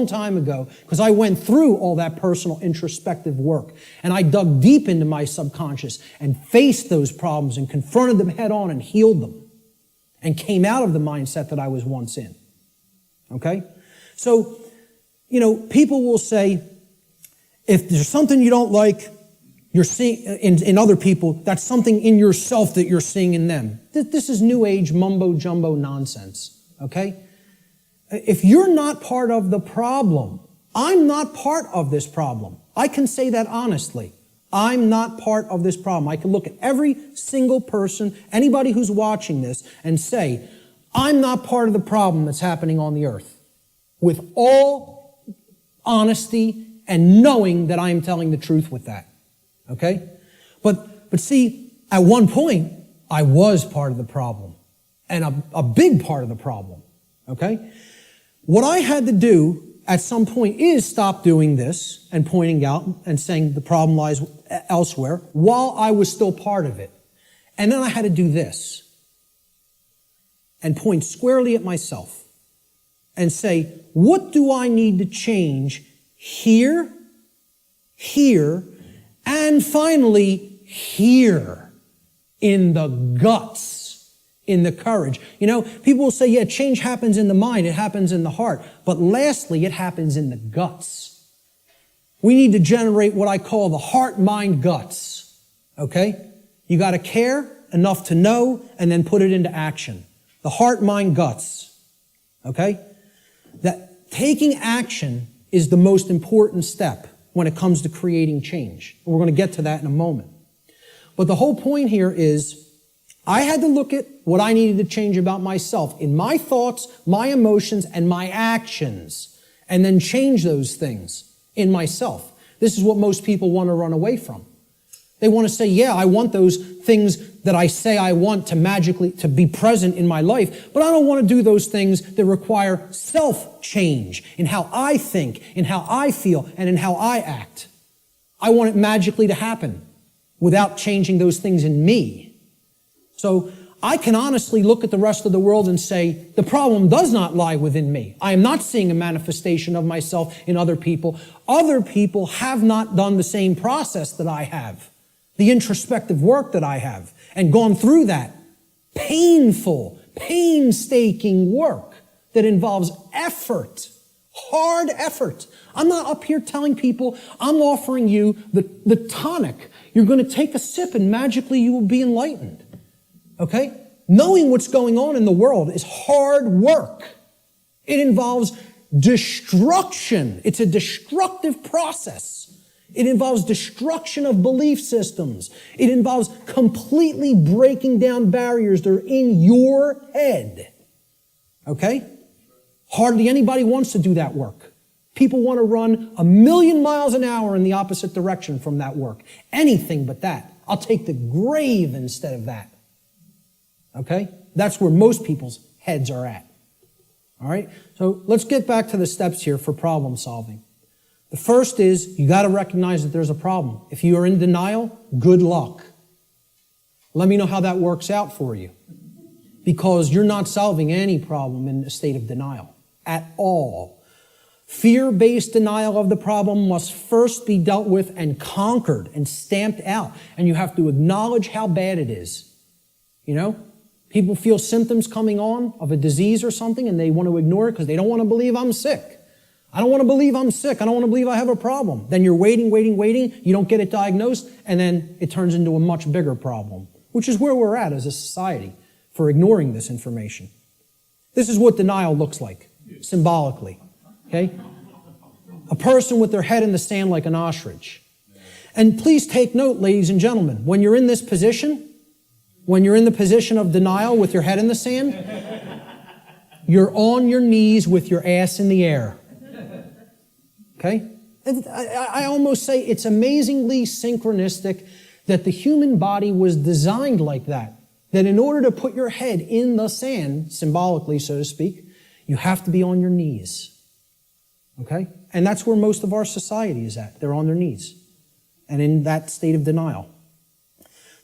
time ago, because I went through all that personal introspective work. And I dug deep into my subconscious and faced those problems and confronted them head on and healed them. And came out of the mindset that I was once in. Okay? So, you know, people will say, if there's something you don't like, you're seeing in other people, that's something in yourself that you're seeing in them. This is New Age mumbo-jumbo nonsense, okay? If you're not part of the problem, I'm not part of this problem. I can say that honestly. I'm not part of this problem. I can look at every single person, anybody who's watching this, and say, I'm not part of the problem that's happening on the earth. With all honesty and knowing that I am telling the truth with that. Okay? But see, at one point, I was part of the problem. And a big part of the problem. Okay? What I had to do at some point is stop doing this and pointing out and saying the problem lies elsewhere while I was still part of it. And then I had to do this and point squarely at myself and say, what do I need to change here, and finally here in the guts, in the courage? You know, people will say, yeah, change happens in the mind, it happens in the heart. But lastly, it happens in the guts. We need to generate what I call the heart, mind, guts. Okay? You got to care enough to know and then put it into action. The heart, mind, guts. Okay? That taking action is the most important step when it comes to creating change. And we're going to get to that in a moment. But the whole point here is I had to look at what I needed to change about myself in my thoughts, my emotions, and my actions, and then change those things in myself. This is what most people want to run away from. They want to say, yeah, I want those things that I say I want to magically to be present in my life, but I don't want to do those things that require self-change in how I think, in how I feel, and in how I act. I want it magically to happen without changing those things in me. So I can honestly look at the rest of the world and say, the problem does not lie within me. I am not seeing a manifestation of myself in other people. Other people have not done the same process that I have, the introspective work that I have, and gone through that painful, painstaking work that involves effort, hard effort. I'm not up here telling people, I'm offering you the tonic. You're going to take a sip and magically you will be enlightened. Okay? Knowing what's going on in the world is hard work. It involves destruction. It's a destructive process. It involves destruction of belief systems. It involves completely breaking down barriers that are in your head. Okay? Hardly anybody wants to do that work. People want to run 1,000,000 miles an hour in the opposite direction from that work. Anything but that. I'll take the grave instead of that. Okay? That's where most people's heads are at. All right? So let's get back to the steps here for problem solving. The first is you got to recognize that there's a problem. If you are in denial, good luck. Let me know how that works out for you. Because you're not solving any problem in a state of denial at all. Fear-based denial of the problem must first be dealt with and conquered and stamped out. And you have to acknowledge how bad it is. You know? People feel symptoms coming on of a disease or something and they want to ignore it because they don't want to believe I'm sick. I don't want to believe I'm sick. I don't want to believe I have a problem. Then you're waiting. You don't get it diagnosed, and then it turns into a much bigger problem, which is where we're at as a society for ignoring this information. This is what denial looks like, symbolically. Okay? A person with their head in the sand like an ostrich. And please take note, ladies and gentlemen, when you're in this position, when you're in the position of denial with your head in the sand, you're on your knees with your ass in the air. Okay? I almost say it's amazingly synchronistic that the human body was designed like that. That in order to put your head in the sand, symbolically, so to speak, you have to be on your knees. Okay? And that's where most of our society is at. They're on their knees. And in that state of denial.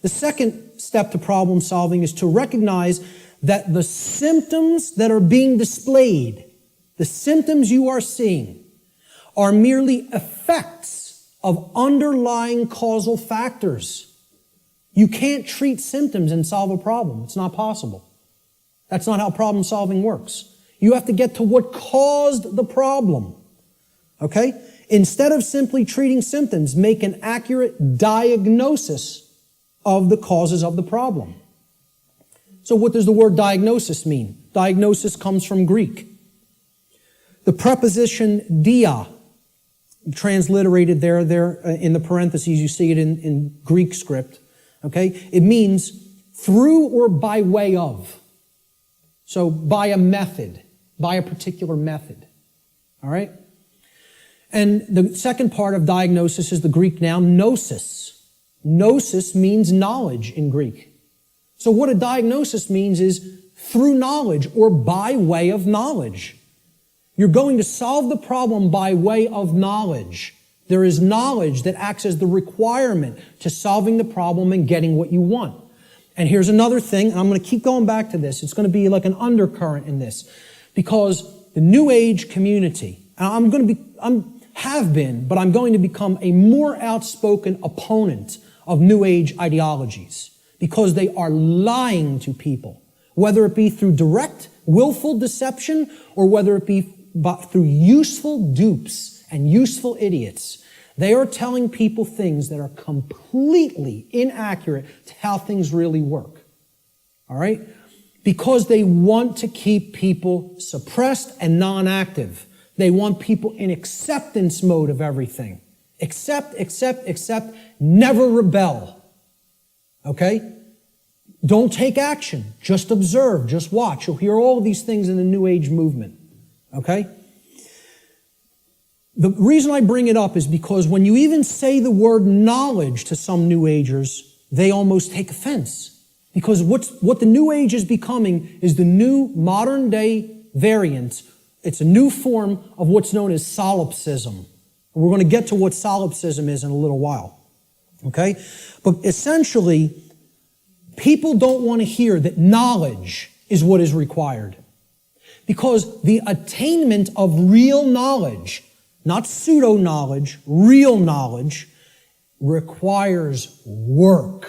The second step to problem solving is to recognize that the symptoms that are being displayed, the symptoms you are seeing, are merely effects of underlying causal factors. You can't treat symptoms and solve a problem. It's not possible. That's not how problem solving works. You have to get to what caused the problem. Okay? Instead of simply treating symptoms, make an accurate diagnosis of the causes of the problem. So what does the word diagnosis mean? Diagnosis comes from Greek. The preposition dia, transliterated there in the parentheses, you see it in Greek script, okay? It means through or by way of. So by a method, by a particular method, all right? And the second part of diagnosis is the Greek noun gnosis. Gnosis means knowledge in Greek. So what a diagnosis means is through knowledge or by way of knowledge. You're going to solve the problem by way of knowledge. There is knowledge that acts as the requirement to solving the problem and getting what you want. And here's another thing, and I'm going to keep going back to this. It's going to be like an undercurrent in this. Because the New Age community, and I'm going to become a more outspoken opponent of New Age ideologies. Because they are lying to people. Whether it be through direct, willful deception, or whether it be through useful dupes and useful idiots. They are telling people things that are completely inaccurate to how things really work. All right? Because they want to keep people suppressed and non-active. They want people in acceptance mode of everything. Accept, never rebel. Okay? Don't take action. Just observe. Just watch. You'll hear all of these things in the New Age movement. Okay? The reason I bring it up is because when you even say the word knowledge to some New Agers, they almost take offense. Because what the New Age is becoming is the new modern day variant. It's a new form of what's known as solipsism. We're going to get to what solipsism is in a little while. Okay? But essentially, people don't want to hear that knowledge is what is required. Because the attainment of real knowledge, not pseudo-knowledge, real knowledge, requires work.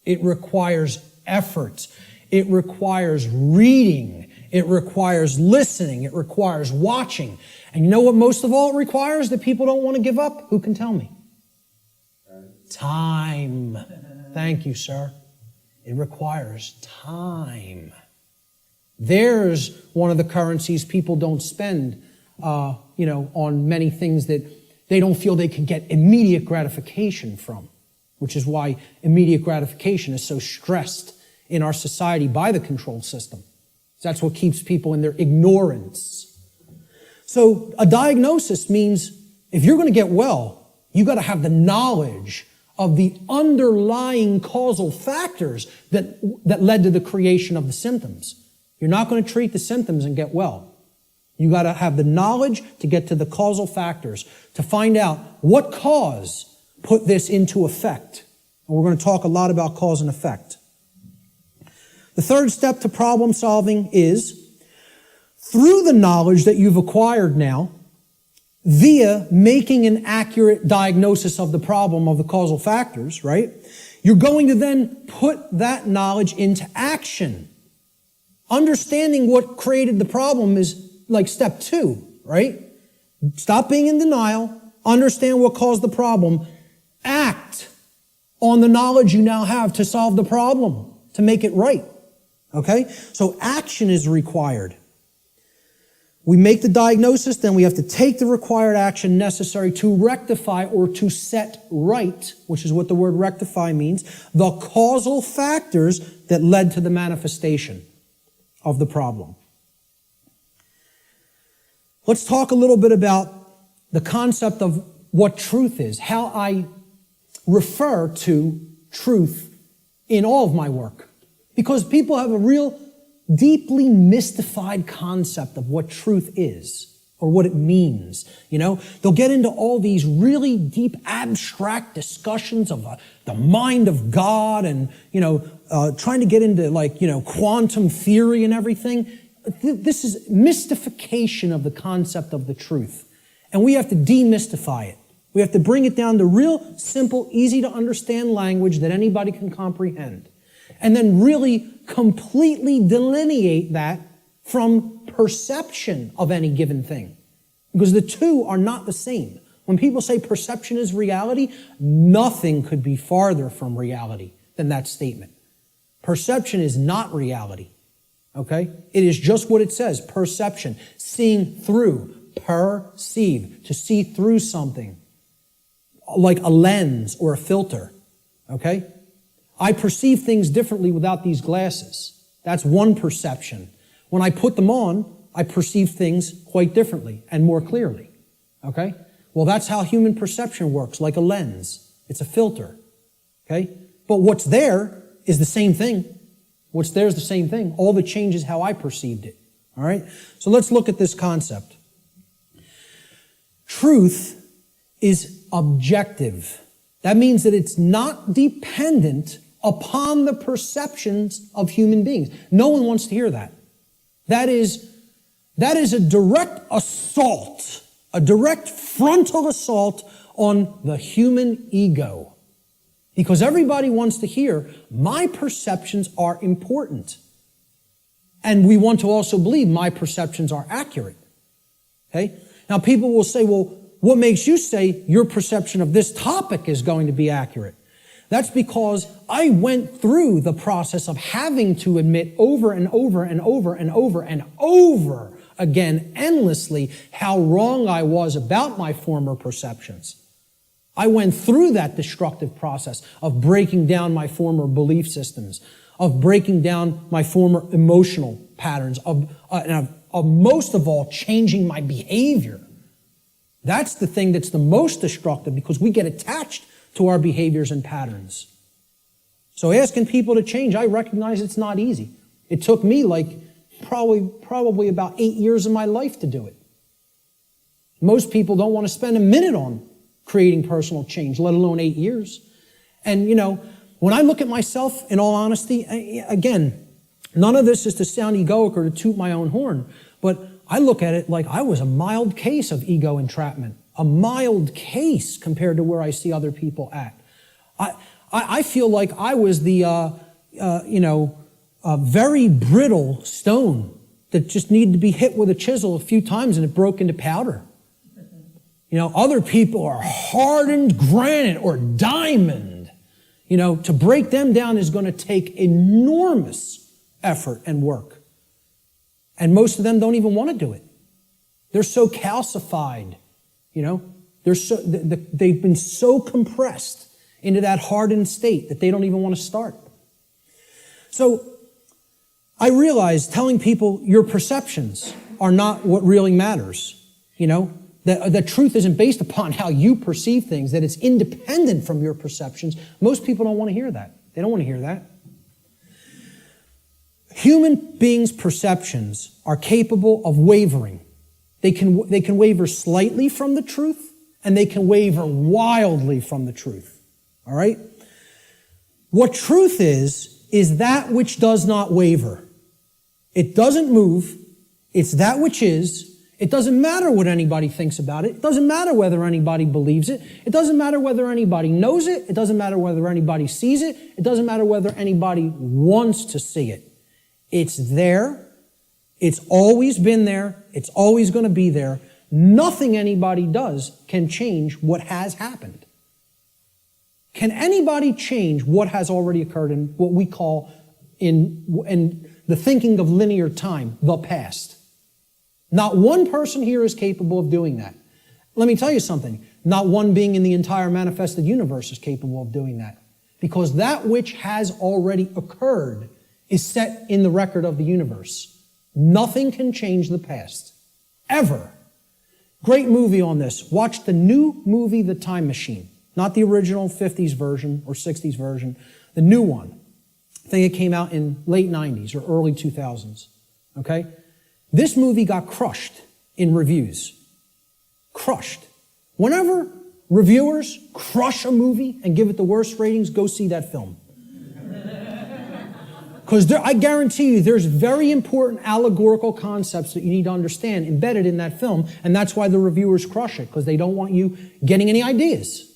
It requires effort. It requires reading. It requires listening. It requires watching. And you know what most of all it requires that people don't want to give up? Who can tell me? Time. Thank you, sir. It requires time. There's one of the currencies people don't spend, on many things that they don't feel they can get immediate gratification from, which is why immediate gratification is so stressed in our society by the control system. That's what keeps people in their ignorance. So a diagnosis means if you're going to get well, you got to have the knowledge of the underlying causal factors that led to the creation of the symptoms. You're not going to treat the symptoms and get well. You got to have the knowledge to get to the causal factors, to find out what cause put this into effect. And we're going to talk a lot about cause and effect. The third step to problem solving is, through the knowledge that you've acquired now, via making an accurate diagnosis of the problem of the causal factors, right? You're going to then put that knowledge into action. Understanding what created the problem is like step 2, right? Stop being in denial. Understand what caused the problem. Act on the knowledge you now have to solve the problem, to make it right. Okay? So action is required. We make the diagnosis, then we have to take the required action necessary to rectify or to set right, which is what the word rectify means, the causal factors that led to the manifestation of the problem. Let's talk a little bit about the concept of what truth is, how I refer to truth in all of my work. Because people have a real deeply mystified concept of what truth is or what it means. They'll get into all these really deep abstract discussions of the mind of God and, trying to get into quantum theory and everything. This is mystification of the concept of the truth. And we have to demystify it. We have to bring it down to real simple, easy to understand language that anybody can comprehend. And then really completely delineate that from perception of any given thing. Because the two are not the same. When people say perception is reality, nothing could be farther from reality than that statement. Perception is not reality. Okay? It is just what it says, perception. Seeing through, perceive, to see through something. Like a lens or a filter. Okay? I perceive things differently without these glasses. That's one perception. When I put them on, I perceive things quite differently and more clearly. Okay? Well, that's how human perception works, like a lens. It's a filter. Okay? But what's there is the same thing. What's there is the same thing. All that changes how I perceived it. All right? So let's look at this concept. Truth is objective. That means that it's not dependent upon the perceptions of human beings. No one wants to hear that. That is a direct assault, a direct frontal assault on the human ego. Because everybody wants to hear, my perceptions are important. And we want to also believe my perceptions are accurate. Okay? Now people will say, well, what makes you say your perception of this topic is going to be accurate? That's because I went through the process of having to admit over and over and over and over and over again, endlessly, how wrong I was about my former perceptions. I went through that destructive process of breaking down my former belief systems, of breaking down my former emotional patterns, of most of all, changing my behavior. That's the thing that's the most destructive because we get attached to our behaviors and patterns. So asking people to change, I recognize it's not easy. It took me probably about 8 years of my life to do it. Most people don't want to spend a minute on creating personal change, let alone 8 years. And, when I look at myself, in all honesty, again, none of this is to sound egoic or to toot my own horn, but I look at it like I was a mild case of ego entrapment, a mild case compared to where I see other people at. I feel like I was the, very brittle stone that just needed to be hit with a chisel a few times and it broke into powder. Other people are hardened granite or diamond. To break them down is going to take enormous effort and work. And most of them don't even want to do it. They're so calcified, they've been so compressed into that hardened state that they don't even want to start. So I realize telling people your perceptions are not what really matters, that truth isn't based upon how you perceive things, that it's independent from your perceptions. Most people don't want to hear that. They don't want to hear that. Human beings' perceptions are capable of wavering. They can waver slightly from the truth, and they can waver wildly from the truth. All right? What truth is that which does not waver. It doesn't move. It's that which is. It doesn't matter what anybody thinks about it. It doesn't matter whether anybody believes it. It doesn't matter whether anybody knows it. It doesn't matter whether anybody sees it. It doesn't matter whether anybody wants to see it. It's there. It's always been there. It's always going to be there. Nothing anybody does can change what has happened. Can anybody change what has already occurred in what we call in the thinking of linear time, the past? Not one person here is capable of doing that. Let me tell you something. Not one being in the entire manifested universe is capable of doing that. Because that which has already occurred is set in the record of the universe. Nothing can change the past. Ever. Great movie on this. Watch the new movie, The Time Machine. Not the original 50s version or 60s version. The new one. I think it came out in late 90s or early 2000s. Okay? This movie got crushed in reviews. Crushed. Whenever reviewers crush a movie and give it the worst ratings, go see that film. Because I guarantee you there's very important allegorical concepts that you need to understand embedded in that film, and that's why the reviewers crush it, because they don't want you getting any ideas,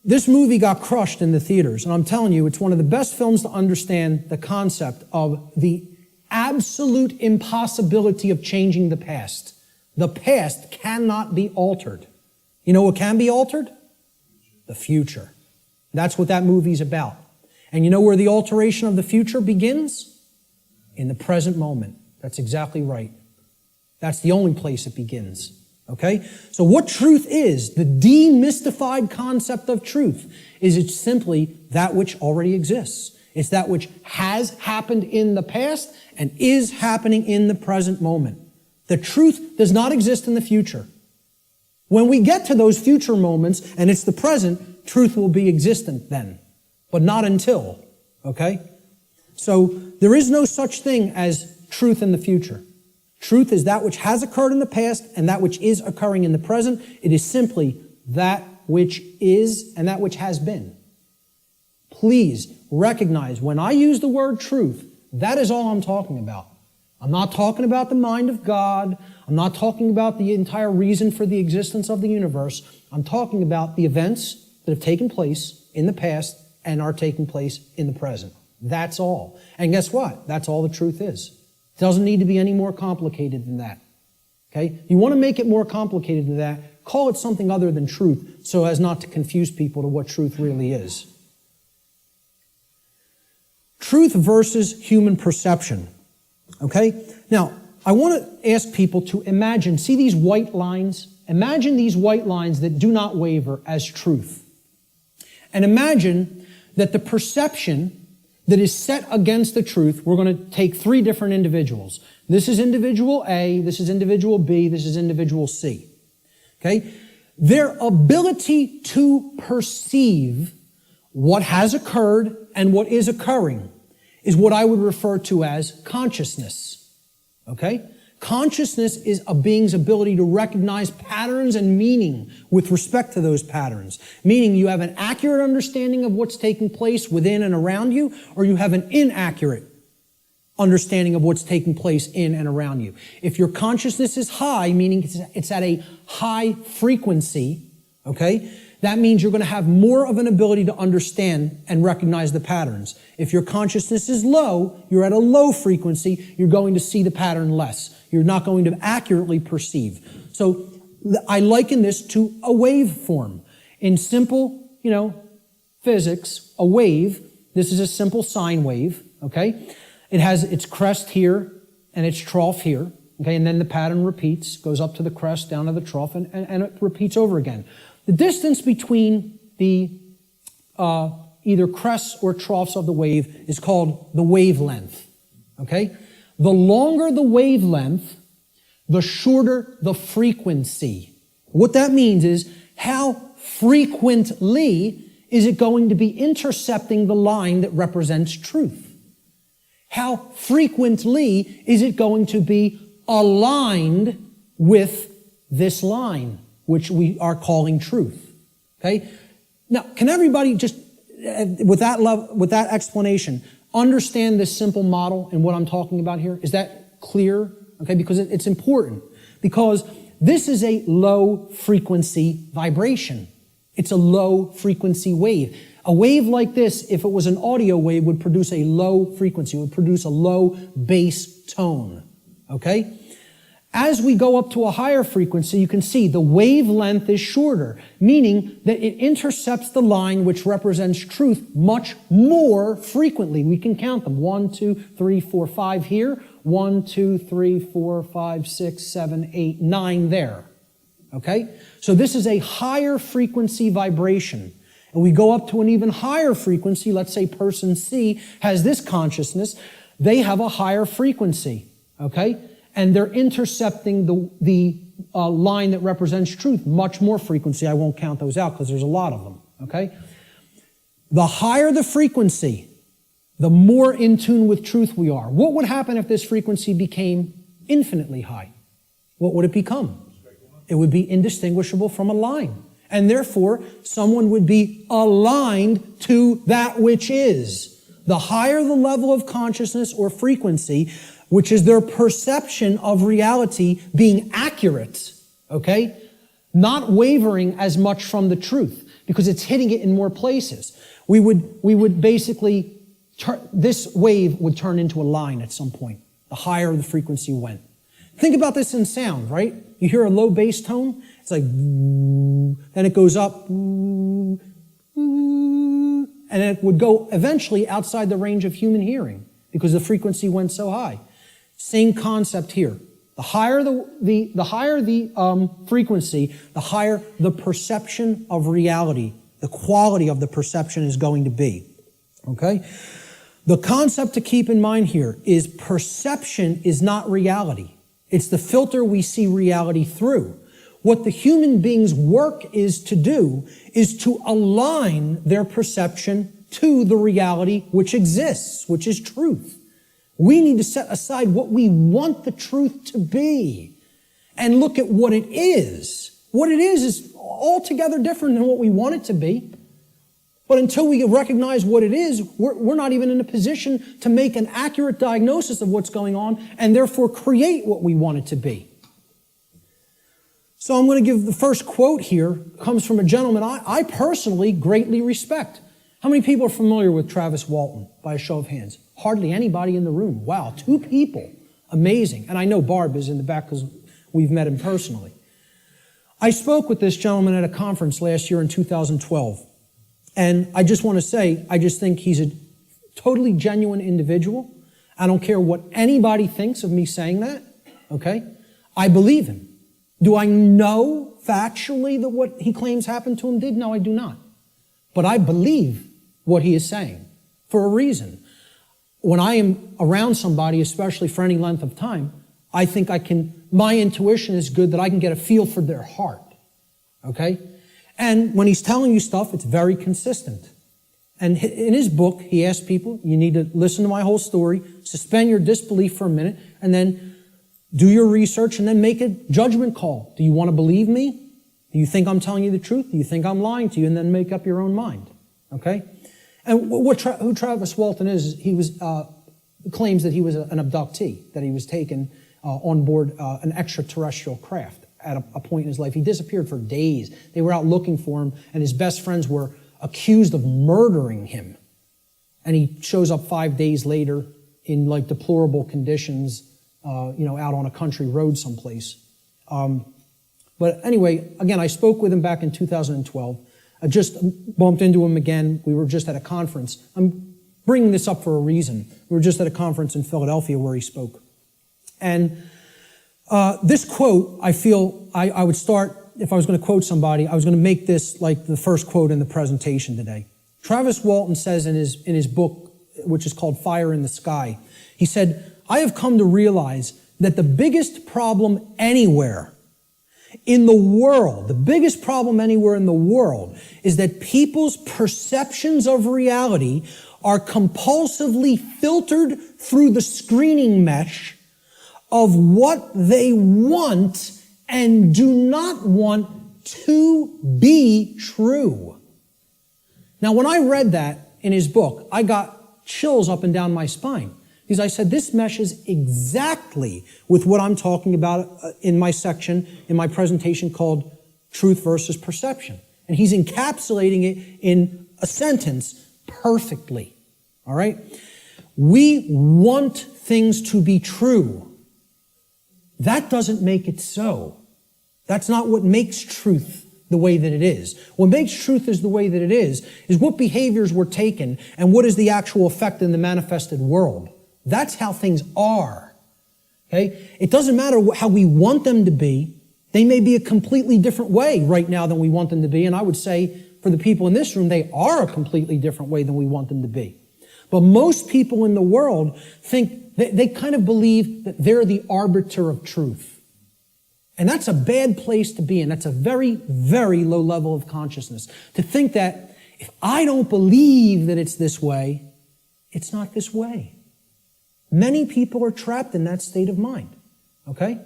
This movie got crushed in the theaters, and I'm telling you, it's one of the best films to understand the concept of the absolute impossibility of changing the past. The past cannot be altered. You know what can be altered? The future. That's what that movie's about. And you know where the alteration of the future begins? In the present moment. That's exactly right. That's the only place it begins. Okay? So what truth is, the demystified concept of truth, is it's simply that which already exists. It's that which has happened in the past and is happening in the present moment. The truth does not exist in the future. When we get to those future moments and it's the present, truth will be existent then. But not until, okay? So there is no such thing as truth in the future. Truth is that which has occurred in the past and that which is occurring in the present. It is simply that which is and that which has been. Please recognize when I use the word truth, that is all I'm talking about. I'm not talking about the mind of God. I'm not talking about the entire reason for the existence of the universe. I'm talking about the events that have taken place in the past and are taking place in the present. That's all. And guess what? That's all the truth is. It doesn't need to be any more complicated than that. Okay? You want to make it more complicated than that, call it something other than truth so as not to confuse people to what truth really is. Truth versus human perception. Okay? Now, I want to ask people to imagine, see these white lines? Imagine these white lines that do not waver as truth. And imagine that the perception that is set against the truth, we're going to take three different individuals. This is individual A, this is individual B, this is individual C. Okay? Their ability to perceive what has occurred and what is occurring is what I would refer to as consciousness. Okay? Consciousness is a being's ability to recognize patterns and meaning with respect to those patterns. Meaning you have an accurate understanding of what's taking place within and around you, or you have an inaccurate understanding of what's taking place in and around you. If your consciousness is high, meaning it's at a high frequency, okay, that means you're going to have more of an ability to understand and recognize the patterns. If your consciousness is low, you're at a low frequency, you're going to see the pattern less. You're not going to accurately perceive. So I liken this to a waveform. In simple, physics, a wave, this is a simple sine wave, okay? It has its crest here and its trough here, okay? And then the pattern repeats, goes up to the crest, down to the trough, and it repeats over again. The distance between the either crests or troughs of the wave is called the wavelength, okay? The longer the wavelength, the shorter the frequency. What that means is how frequently is it going to be intercepting the line that represents truth? How frequently is it going to be aligned with this line, which we are calling truth? Okay? Now, can everybody just, with that explanation, understand this simple model and what I'm talking about here? Is that clear? Okay, because it's important. Because this is a low frequency vibration. It's a low frequency wave. A wave like this, if it was an audio wave, would produce a low frequency, would produce a low bass tone. Okay? As we go up to a higher frequency, you can see the wavelength is shorter, meaning that it intercepts the line which represents truth much more frequently. We can count them. 1, 2, 3, 4, 5 here. 1, 2, 3, 4, 5, 6, 7, 8, 9 there. Okay? So this is a higher frequency vibration. And we go up to an even higher frequency. Let's say person C has this consciousness. They have a higher frequency. Okay? And they're intercepting the line that represents truth, much more frequency. I won't count those out because there's a lot of them, okay? The higher the frequency, the more in tune with truth we are. What would happen if this frequency became infinitely high? What would it become? It would be indistinguishable from a line. And therefore, someone would be aligned to that which is. The higher the level of consciousness or frequency, which is their perception of reality being accurate, okay? Not wavering as much from the truth, because it's hitting it in more places. We would basically, this wave would turn into a line at some point, the higher the frequency went. Think about this in sound, right? You hear a low bass tone, it's like, then it goes up, and it would go eventually outside the range of human hearing, because the frequency went so high. Same concept here. The higher the frequency, the higher the perception of reality, the quality of the perception is going to be. Okay? The concept to keep in mind here is perception is not reality. It's the filter we see reality through. What the human being's work is to do is to align their perception to the reality which exists, which is truth. We need to set aside what we want the truth to be and look at what it is. What it is altogether different than what we want it to be. But until we recognize what it is, we're not even in a position to make an accurate diagnosis of what's going on and therefore create what we want it to be. So I'm going to give the first quote here, comes from a gentleman I personally greatly respect. How many people are familiar with Travis Walton, by a show of hands? Hardly anybody in the room. Wow, 2 people. Amazing. And I know Barb is in the back because we've met him personally. I spoke with this gentleman at a conference last year in 2012. And I just want to say, I just think he's a totally genuine individual. I don't care what anybody thinks of me saying that, okay? I believe him. Do I know factually that what he claims happened to him did? No, I do not. But I believe what he is saying for a reason. when I am around somebody, especially for any length of time, I think my intuition is good that I can get a feel for their heart. Okay? And when he's telling you stuff, it's very consistent. And in his book, he asks people, you need to listen to my whole story, suspend your disbelief for a minute, and then do your research, and then make a judgment call. Do you want to believe me? Do you think I'm telling you the truth? Do you think I'm lying to you? And then make up your own mind. Okay? And who Travis Walton is, he claims that he was an abductee, that he was taken on board an extraterrestrial craft at a point in his life. He disappeared for days. They were out looking for him, and his best friends were accused of murdering him. And he shows up 5 days later in like deplorable conditions, out on a country road someplace. But anyway, again, I spoke with him back in 2012. I just bumped into him again. We were just at a conference. I'm bringing this up for a reason. We were just at a conference in Philadelphia where he spoke. And this quote, I feel I would start, if I was going to quote somebody, I was going to make this like the first quote in the presentation today. Travis Walton says in his book, which is called Fire in the Sky, he said, I have come to realize that the biggest problem anywhere in the world, the biggest problem anywhere in the world is that people's perceptions of reality are compulsively filtered through the screening mesh of what they want and do not want to be true. Now, when I read that in his book, I got chills up and down my spine. Because I said, this meshes exactly with what I'm talking about in my section, in my presentation called Truth versus Perception. And he's encapsulating it in a sentence perfectly. All right? We want things to be true. That doesn't make it so. That's not what makes truth the way that it is. What makes truth is the way that it is what behaviors were taken and what is the actual effect in the manifested world. That's how things are. Okay? It doesn't matter how we want them to be. They may be a completely different way right now than we want them to be. And I would say for the people in this room, they are a completely different way than we want them to be. But most people in the world think, they kind of believe that they're the arbiter of truth. And that's a bad place to be in. That's a very, very low level of consciousness. To think that if I don't believe that it's this way, it's not this way. Many people are trapped in that state of mind. Okay?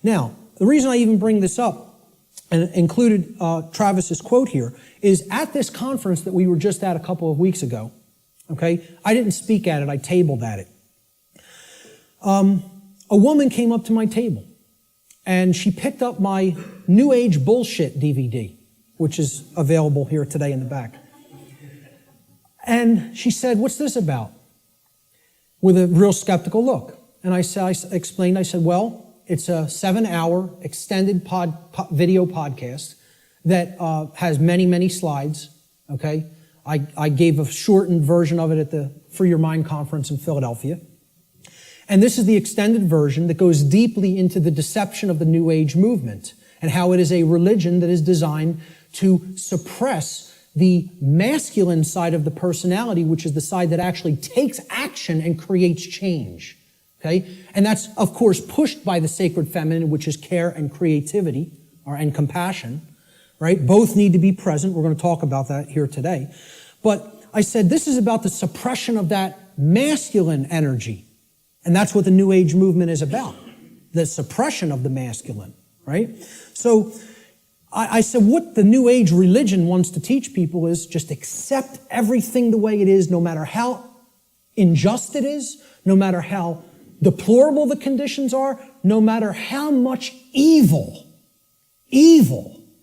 Now, the reason I even bring this up and included Travis's quote here is at this conference that we were just at a couple of weeks ago. Okay? I didn't speak at it, I tabled at it. A woman came up to my table and she picked up my New Age Bullshit DVD, which is available here today in the back. And she said, "What's this about?" With a real skeptical look. And I explained, well, it's a 7-hour extended video podcast that has many, many slides, okay? I gave a shortened version of it at the Free Your Mind conference in Philadelphia. And this is the extended version that goes deeply into the deception of the New Age movement and how it is a religion that is designed to suppress the masculine side of the personality, which is the side that actually takes action and creates change. Okay? And that's, of course, pushed by the sacred feminine, which is care and creativity, and compassion. Right? Both need to be present. We're going to talk about that here today. But I said this is about the suppression of that masculine energy. And that's what the New Age movement is about. The suppression of the masculine. Right? So I said what the New Age religion wants to teach people is just accept everything the way it is, no matter how unjust it is, no matter how deplorable the conditions are, no matter how much evil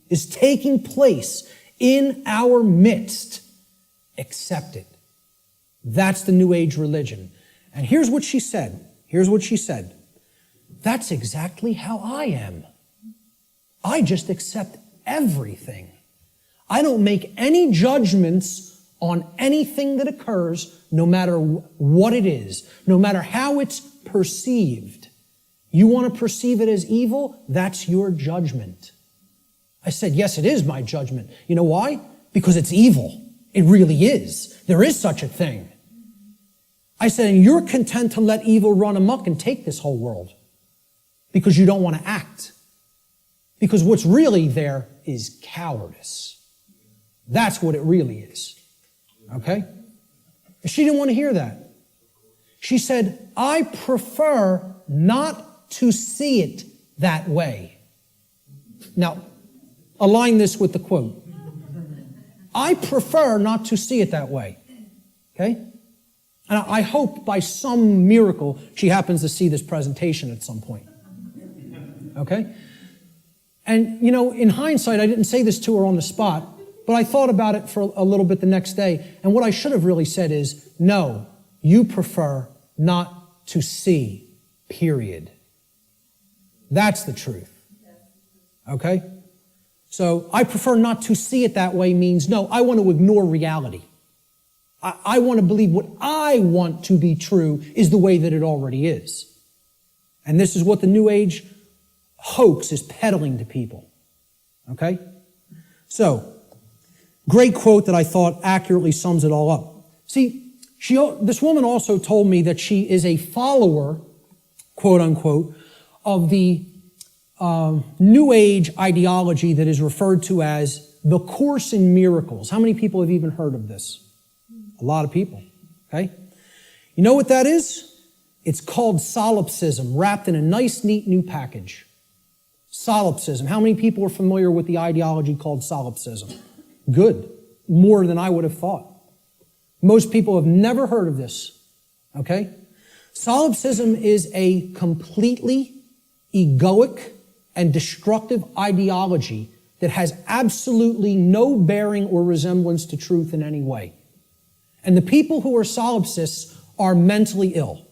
is taking place in our midst. Accept it. That's the New Age religion. And here's what she said. That's exactly how I am. I just accept everything. I don't make any judgments on anything that occurs, no matter what it is, no matter how it's perceived. You want to perceive it as evil? That's your judgment. I said, yes, it is my judgment. You know why? Because it's evil. It really is. There is such a thing. I said, and you're content to let evil run amok and take this whole world because you don't want to act. Because what's really there is cowardice. That's what it really is. Okay? She didn't want to hear that. She said, I prefer not to see it that way. Now, align this with the quote. I prefer not to see it that way. Okay? And I hope by some miracle she happens to see this presentation at some point. Okay? And, you know, in hindsight, I didn't say this to her on the spot, but I thought about it for a little bit the next day. And what I should have really said is, no, you prefer not to see, period. That's the truth. Okay? So I prefer not to see it that way means, no, I want to ignore reality. I want to believe what I want to be true is the way that it already is. And this is what the New Age hoax is peddling to people. Okay? So, great quote that I thought accurately sums it all up. See, this woman also told me that she is a follower, quote unquote, of the New Age ideology that is referred to as the Course in Miracles. How many people have even heard of this? A lot of people. Okay? You know what that is? It's called solipsism, wrapped in a nice, neat new package. Solipsism. How many people are familiar with the ideology called solipsism? Good. More than I would have thought. Most people have never heard of this. Okay? Solipsism is a completely egoic and destructive ideology that has absolutely no bearing or resemblance to truth in any way. And the people who are solipsists are mentally ill.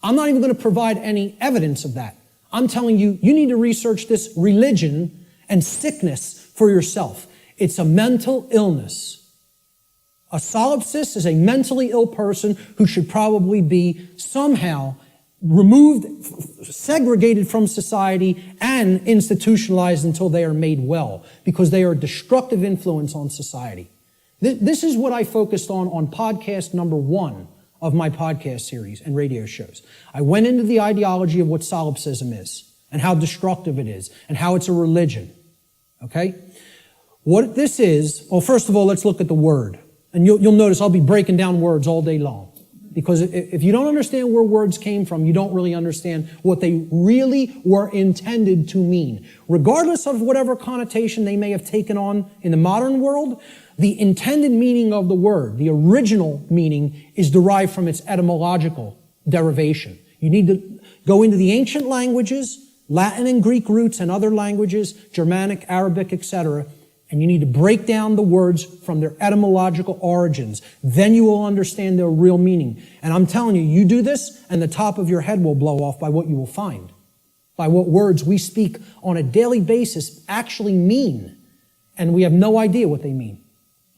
I'm not even going to provide any evidence of that. I'm telling you, you need to research this religion and sickness for yourself. It's a mental illness. A solipsist is a mentally ill person who should probably be somehow removed, segregated from society, and institutionalized until they are made well, because they are a destructive influence on society. This is what I focused on podcast number 1 of my podcast series and radio shows. I went into the ideology of what solipsism is and how destructive it is and how it's a religion. Okay? What this is, well, first of all, let's look at the word. And you'll notice I'll be breaking down words all day long. Because if you don't understand where words came from, you don't really understand what they really were intended to mean. Regardless of whatever connotation they may have taken on in the modern world, the intended meaning of the word, the original meaning, is derived from its etymological derivation. You need to go into the ancient languages, Latin and Greek roots and other languages, Germanic, Arabic, etc., and you need to break down the words from their etymological origins. Then you will understand their real meaning. And I'm telling you, you do this, and the top of your head will blow off by what you will find, by what words we speak on a daily basis actually mean, and we have no idea what they mean.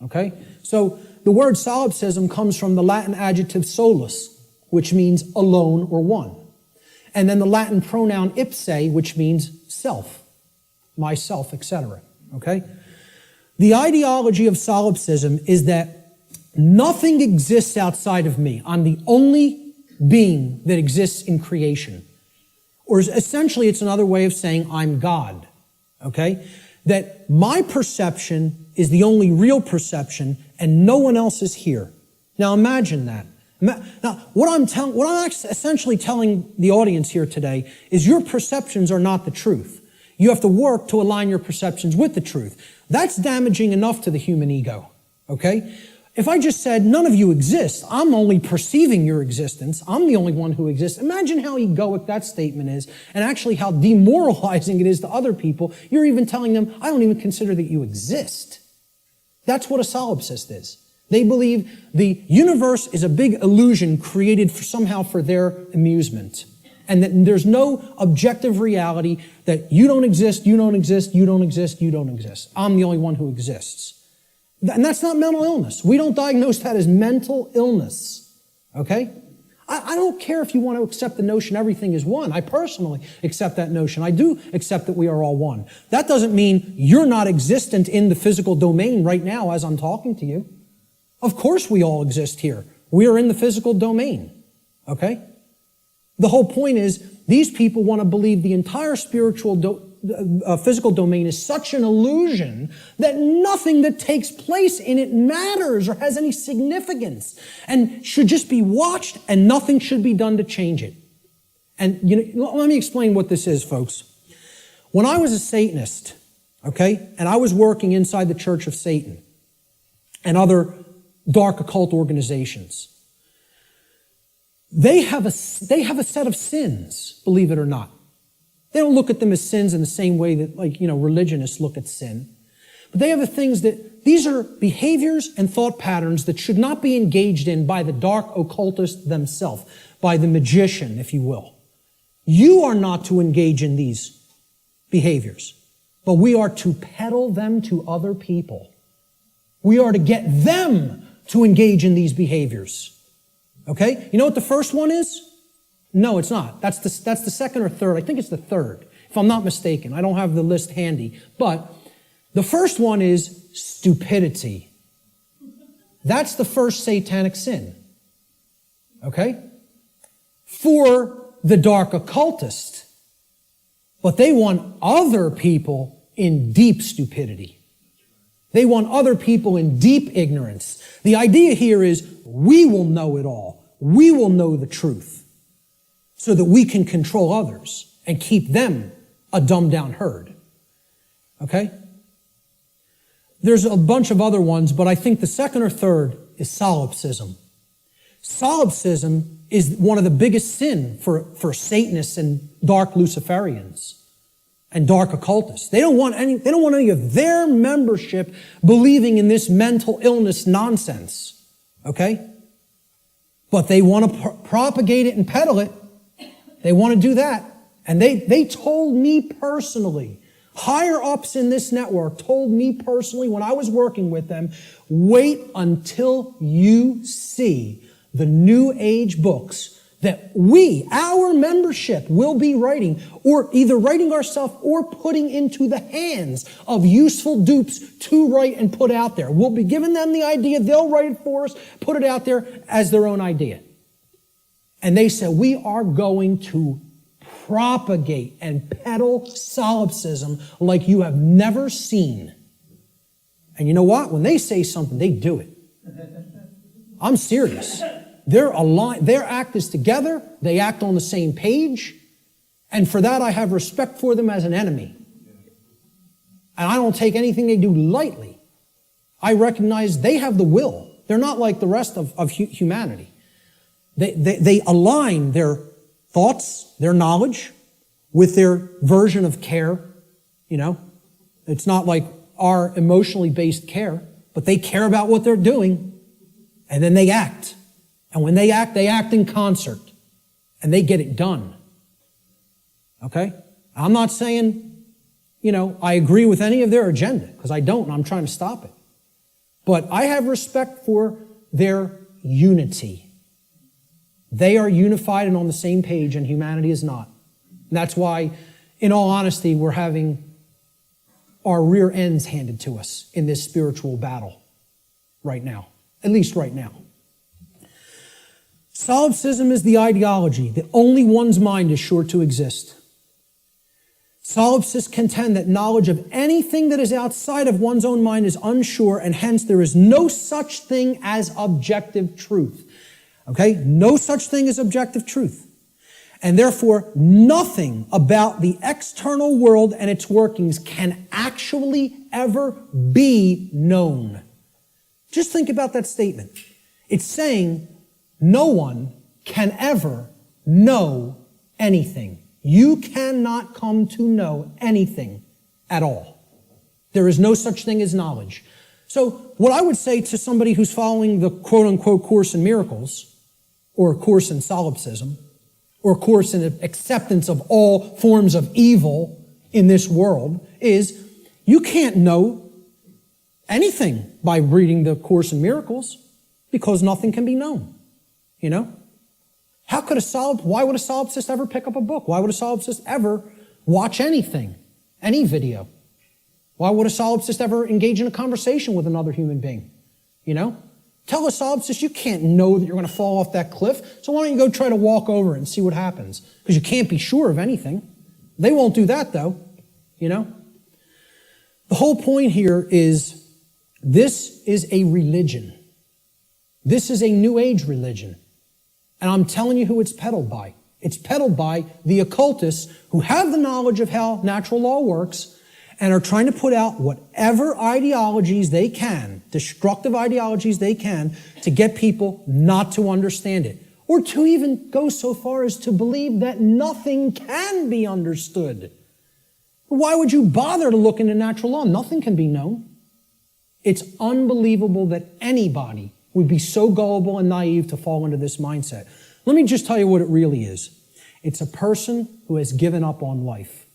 Okay? So the word solipsism comes from the Latin adjective solus, which means alone or one. And then the Latin pronoun ipse, which means self, myself, etc. Okay? The ideology of solipsism is that nothing exists outside of me. I'm the only being that exists in creation. Or essentially, it's another way of saying I'm God. Okay? That my perception is the only real perception and no one else is here. Now imagine that. Now, what I'm essentially telling the audience here today is your perceptions are not the truth. You have to work to align your perceptions with the truth. That's damaging enough to the human ego, okay? If I just said, none of you exist, I'm only perceiving your existence, I'm the only one who exists, imagine how egoic that statement is, and actually how demoralizing it is to other people. You're even telling them, I don't even consider that you exist. That's what a solipsist is. They believe the universe is a big illusion created somehow for their amusement. And that there's no objective reality that you don't exist, you don't exist, you don't exist, you don't exist. I'm the only one who exists. And that's not mental illness. We don't diagnose that as mental illness. Okay? I don't care if you want to accept the notion everything is one. I personally accept that notion. I do accept that we are all one. That doesn't mean you're not existent in the physical domain right now as I'm talking to you. Of course we all exist here. We are in the physical domain, okay? The whole point is these people want to believe the entire physical domain is such an illusion that nothing that takes place in it matters or has any significance and should just be watched and nothing should be done to change it. And let me explain what this is, folks. When I was a Satanist, okay, and I was working inside the Church of Satan and other dark occult organizations, they have a set of sins, believe it or not. They don't look at them as sins in the same way that, religionists look at sin. But they have the things that, these are behaviors and thought patterns that should not be engaged in by the dark occultist themselves, by the magician, if you will. You are not to engage in these behaviors, but we are to peddle them to other people. We are to get them to engage in these behaviors. Okay? You know what the first one is? No, it's not. That's the second or third. I think it's the third, if I'm not mistaken. I don't have the list handy. But the first one is stupidity. That's the first satanic sin. Okay? For the dark occultist. But they want other people in deep stupidity. They want other people in deep ignorance. The idea here is we will know it all. We will know the truth so that we can control others and keep them a dumbed down herd. Okay? There's a bunch of other ones, but I think the second or third is solipsism. Solipsism is one of the biggest sin for Satanists and dark Luciferians and dark occultists. They don't want any of their membership believing in this mental illness nonsense. Okay? But they want to propagate it and peddle it. They want to do that. And they told me personally, higher ups in this network told me personally when I was working with them, wait until you see the New Age books that our membership, will be writing, or either writing ourselves or putting into the hands of useful dupes to write and put out there. We'll be giving them the idea, they'll write it for us, put it out there as their own idea. And they said, we are going to propagate and peddle solipsism like you have never seen. And you know what? When they say something, they do it. I'm serious. They're aligned. Their act is together. They act on the same page. And for that, I have respect for them as an enemy. And I don't take anything they do lightly. I recognize they have the will. They're not like the rest of humanity. They align their thoughts, their knowledge, with their version of care. It's not like our emotionally based care, but they care about what they're doing, and then they act. And when they act in concert, and they get it done. Okay? I'm not saying, I agree with any of their agenda, because I don't, and I'm trying to stop it. But I have respect for their unity. They are unified and on the same page, and humanity is not. And that's why, in all honesty, we're having our rear ends handed to us in this spiritual battle right now. At least right now. Solipsism is the ideology that only one's mind is sure to exist. Solipsists contend that knowledge of anything that is outside of one's own mind is unsure, and hence there is no such thing as objective truth. Okay? No such thing as objective truth. And therefore, nothing about the external world and its workings can actually ever be known. Just think about that statement. It's saying no one can ever know anything. You cannot come to know anything at all. There is no such thing as knowledge. So what I would say to somebody who's following the quote-unquote Course in Miracles, or Course in Solipsism, or Course in acceptance of all forms of evil in this world, is you can't know anything by reading the Course in Miracles, because nothing can be known. Why would a solipsist ever pick up a book? Why would a solipsist ever watch anything, any video? Why would a solipsist ever engage in a conversation with another human being? Tell a solipsist you can't know that you're going to fall off that cliff, so why don't you go try to walk over it and see what happens? Because you can't be sure of anything. They won't do that though, you know? The whole point here is this is a religion. This is a New Age religion. And I'm telling you who it's peddled by. It's peddled by the occultists who have the knowledge of how natural law works and are trying to put out whatever ideologies they can, destructive ideologies they can, to get people not to understand it. Or to even go so far as to believe that nothing can be understood. Why would you bother to look into natural law? Nothing can be known. It's unbelievable that anybody would be so gullible and naive to fall into this mindset. Let me just tell you what it really is. It's a person who has given up on life.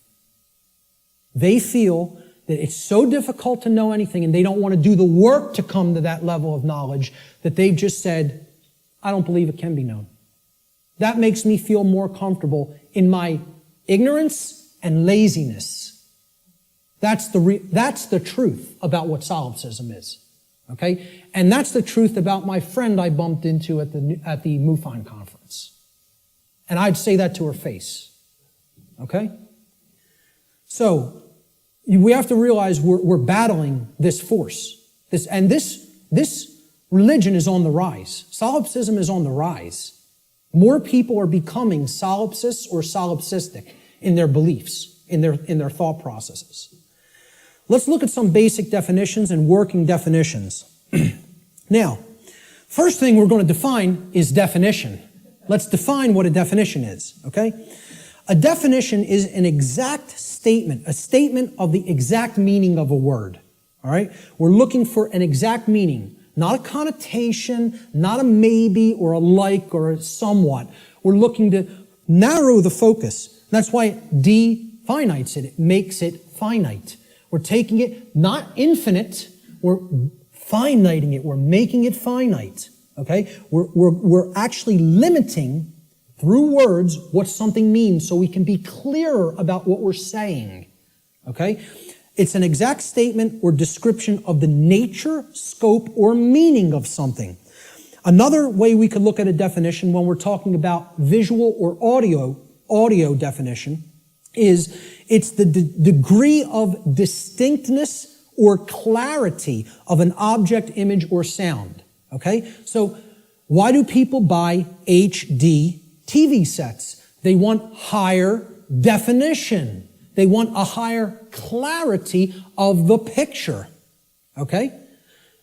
They feel that it's so difficult to know anything and they don't want to do the work to come to that level of knowledge that they've just said, I don't believe it can be known. That makes me feel more comfortable in my ignorance and laziness. That's the truth about what solipsism is. Okay? And that's the truth about my friend I bumped into at the MUFON conference. And I'd say that to her face. Okay? So, we have to realize we're battling this force. This religion is on the rise. Solipsism is on the rise. More people are becoming solipsists or solipsistic in their beliefs, in their thought processes. Let's look at some basic definitions and working definitions. Now, first thing we're going to define is definition. Let's define what a definition is, okay? A definition is an exact statement, a statement of the exact meaning of a word, all right? We're looking for an exact meaning, not a connotation, not a maybe or a like or a somewhat. We're looking to narrow the focus. That's why it definites it. It makes it finite. We're taking it not infinite, we're finiting it, we're making it finite, okay? We're actually limiting through words what something means so we can be clearer about what we're saying, okay? It's an exact statement or description of the nature, scope, or meaning of something. Another way we could look at a definition when we're talking about visual or audio definition is it's the degree of distinctness or clarity of an object, image, or sound. Okay? So why do people buy HD TV sets? They want higher definition. They want a higher clarity of the picture. Okay?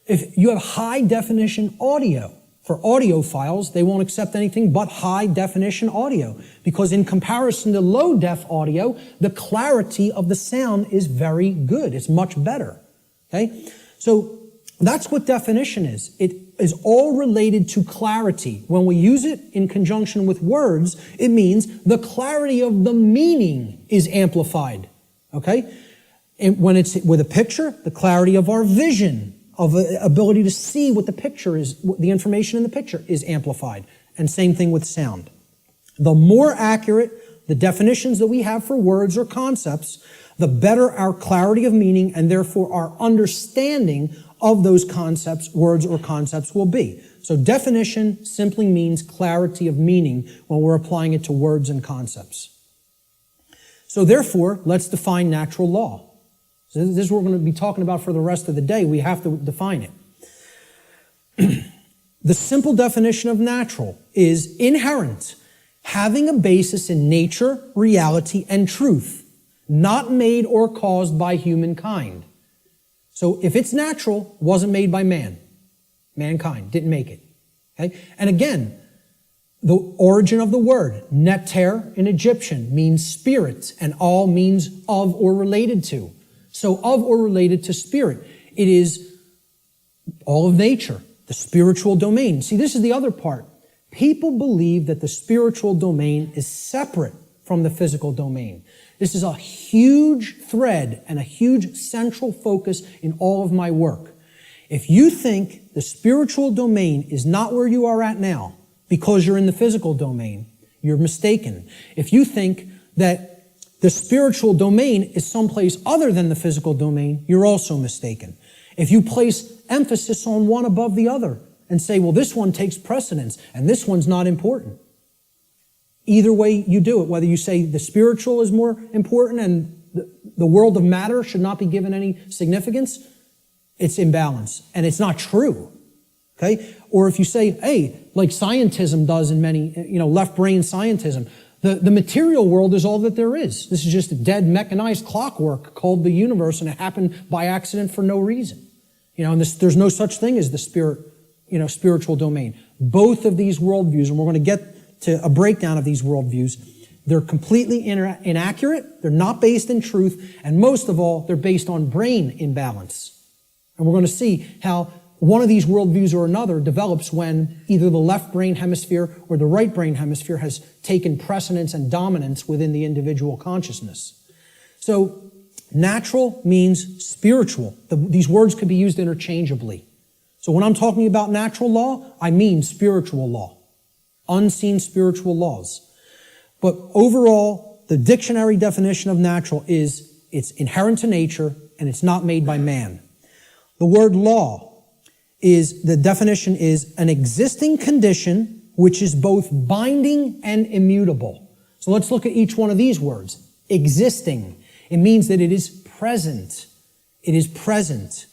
If you have high definition audio, for audio files, they won't accept anything but high definition audio, because in comparison to low def audio, the clarity of the sound is very good. It's much better. Okay? So that's what definition is. It is all related to clarity. When we use it in conjunction with words, it means the clarity of the meaning is amplified. Okay? And when it's with a picture, the clarity of our vision, of ability to see what the picture is, the information in the picture is amplified. And same thing with sound. The more accurate the definitions that we have for words or concepts, the better our clarity of meaning and therefore our understanding of those concepts, words or concepts will be. So definition simply means clarity of meaning when we're applying it to words and concepts. So therefore, let's define natural law. So this is what we're going to be talking about for the rest of the day. We have to define it. The simple definition of natural is inherent, having a basis in nature, reality, and truth, not made or caused by humankind. So if it's natural, it wasn't made by man. Mankind didn't make it. Okay? And again, the origin of the word, neter in Egyptian, means spirit, and all means of or related to. So of or related to spirit. It is all of nature, the spiritual domain. See, this is the other part. People believe that the spiritual domain is separate from the physical domain. This is a huge thread and a huge central focus in all of my work. If you think the spiritual domain is not where you are at now because you're in the physical domain, you're mistaken. If you think that the spiritual domain is someplace other than the physical domain, you're also mistaken. If you place emphasis on one above the other, and say, well, this one takes precedence and this one's not important. Either way you do it, whether you say the spiritual is more important and the world of matter should not be given any significance, it's imbalance. And it's not true. Okay? Or if you say, hey, like scientism does in many, left brain scientism, the material world is all that there is. This is just a dead mechanized clockwork called the universe, and it happened by accident for no reason. And there's no such thing as the spiritual domain. Both of these worldviews, and we're going to get to a breakdown of these worldviews, they're completely inaccurate, they're not based in truth, and most of all, they're based on brain imbalance. And we're going to see how one of these worldviews or another develops when either the left brain hemisphere or the right brain hemisphere has taken precedence and dominance within the individual consciousness. So, natural means spiritual. These words could be used interchangeably. So when I'm talking about natural law, I mean spiritual law. Unseen spiritual laws. But overall, the dictionary definition of natural is it's inherent to nature and it's not made by man. The word law the definition is an existing condition which is both binding and immutable. So let's look at each one of these words. Existing. It means that it is present. It is present.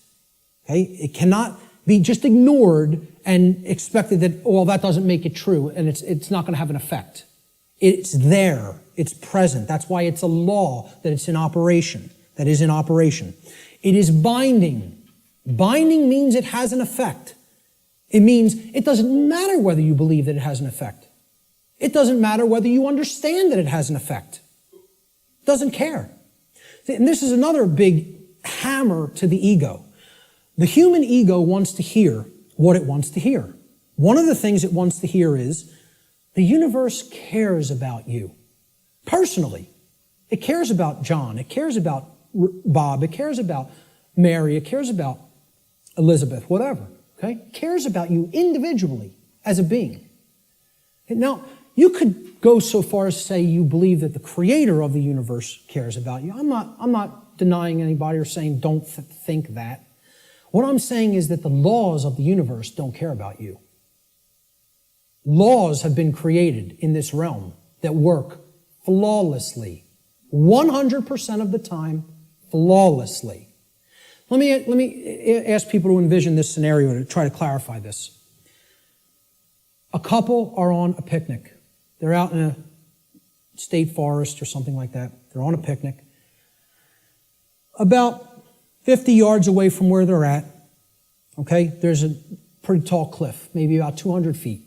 Okay? It cannot be just ignored and expected that, well, that doesn't make it true and it's not going to have an effect. It's there. It's present. That's why it's a law that it's in operation. That is in operation. It is binding. Binding means it has an effect. It means it doesn't matter whether you believe that it has an effect. It doesn't matter whether you understand that it has an effect. It doesn't care. And this is another big hammer to the ego. The human ego wants to hear what it wants to hear. One of the things it wants to hear is the universe cares about you. Personally. It cares about John. It cares about Bob. It cares about Mary. It cares about Elizabeth, whatever, okay? Cares about you individually as a being. And now, you could go so far as to say you believe that the creator of the universe cares about you. I'm not denying anybody or saying don't think that. What I'm saying is that the laws of the universe don't care about you. Laws have been created in this realm that work flawlessly, 100% of the time, flawlessly. Let me ask people to envision this scenario to try to clarify this. A couple are on a picnic. They're out in a state forest or something like that. They're on a picnic. About 50 yards away from where they're at, okay, there's a pretty tall cliff, maybe about 200 feet,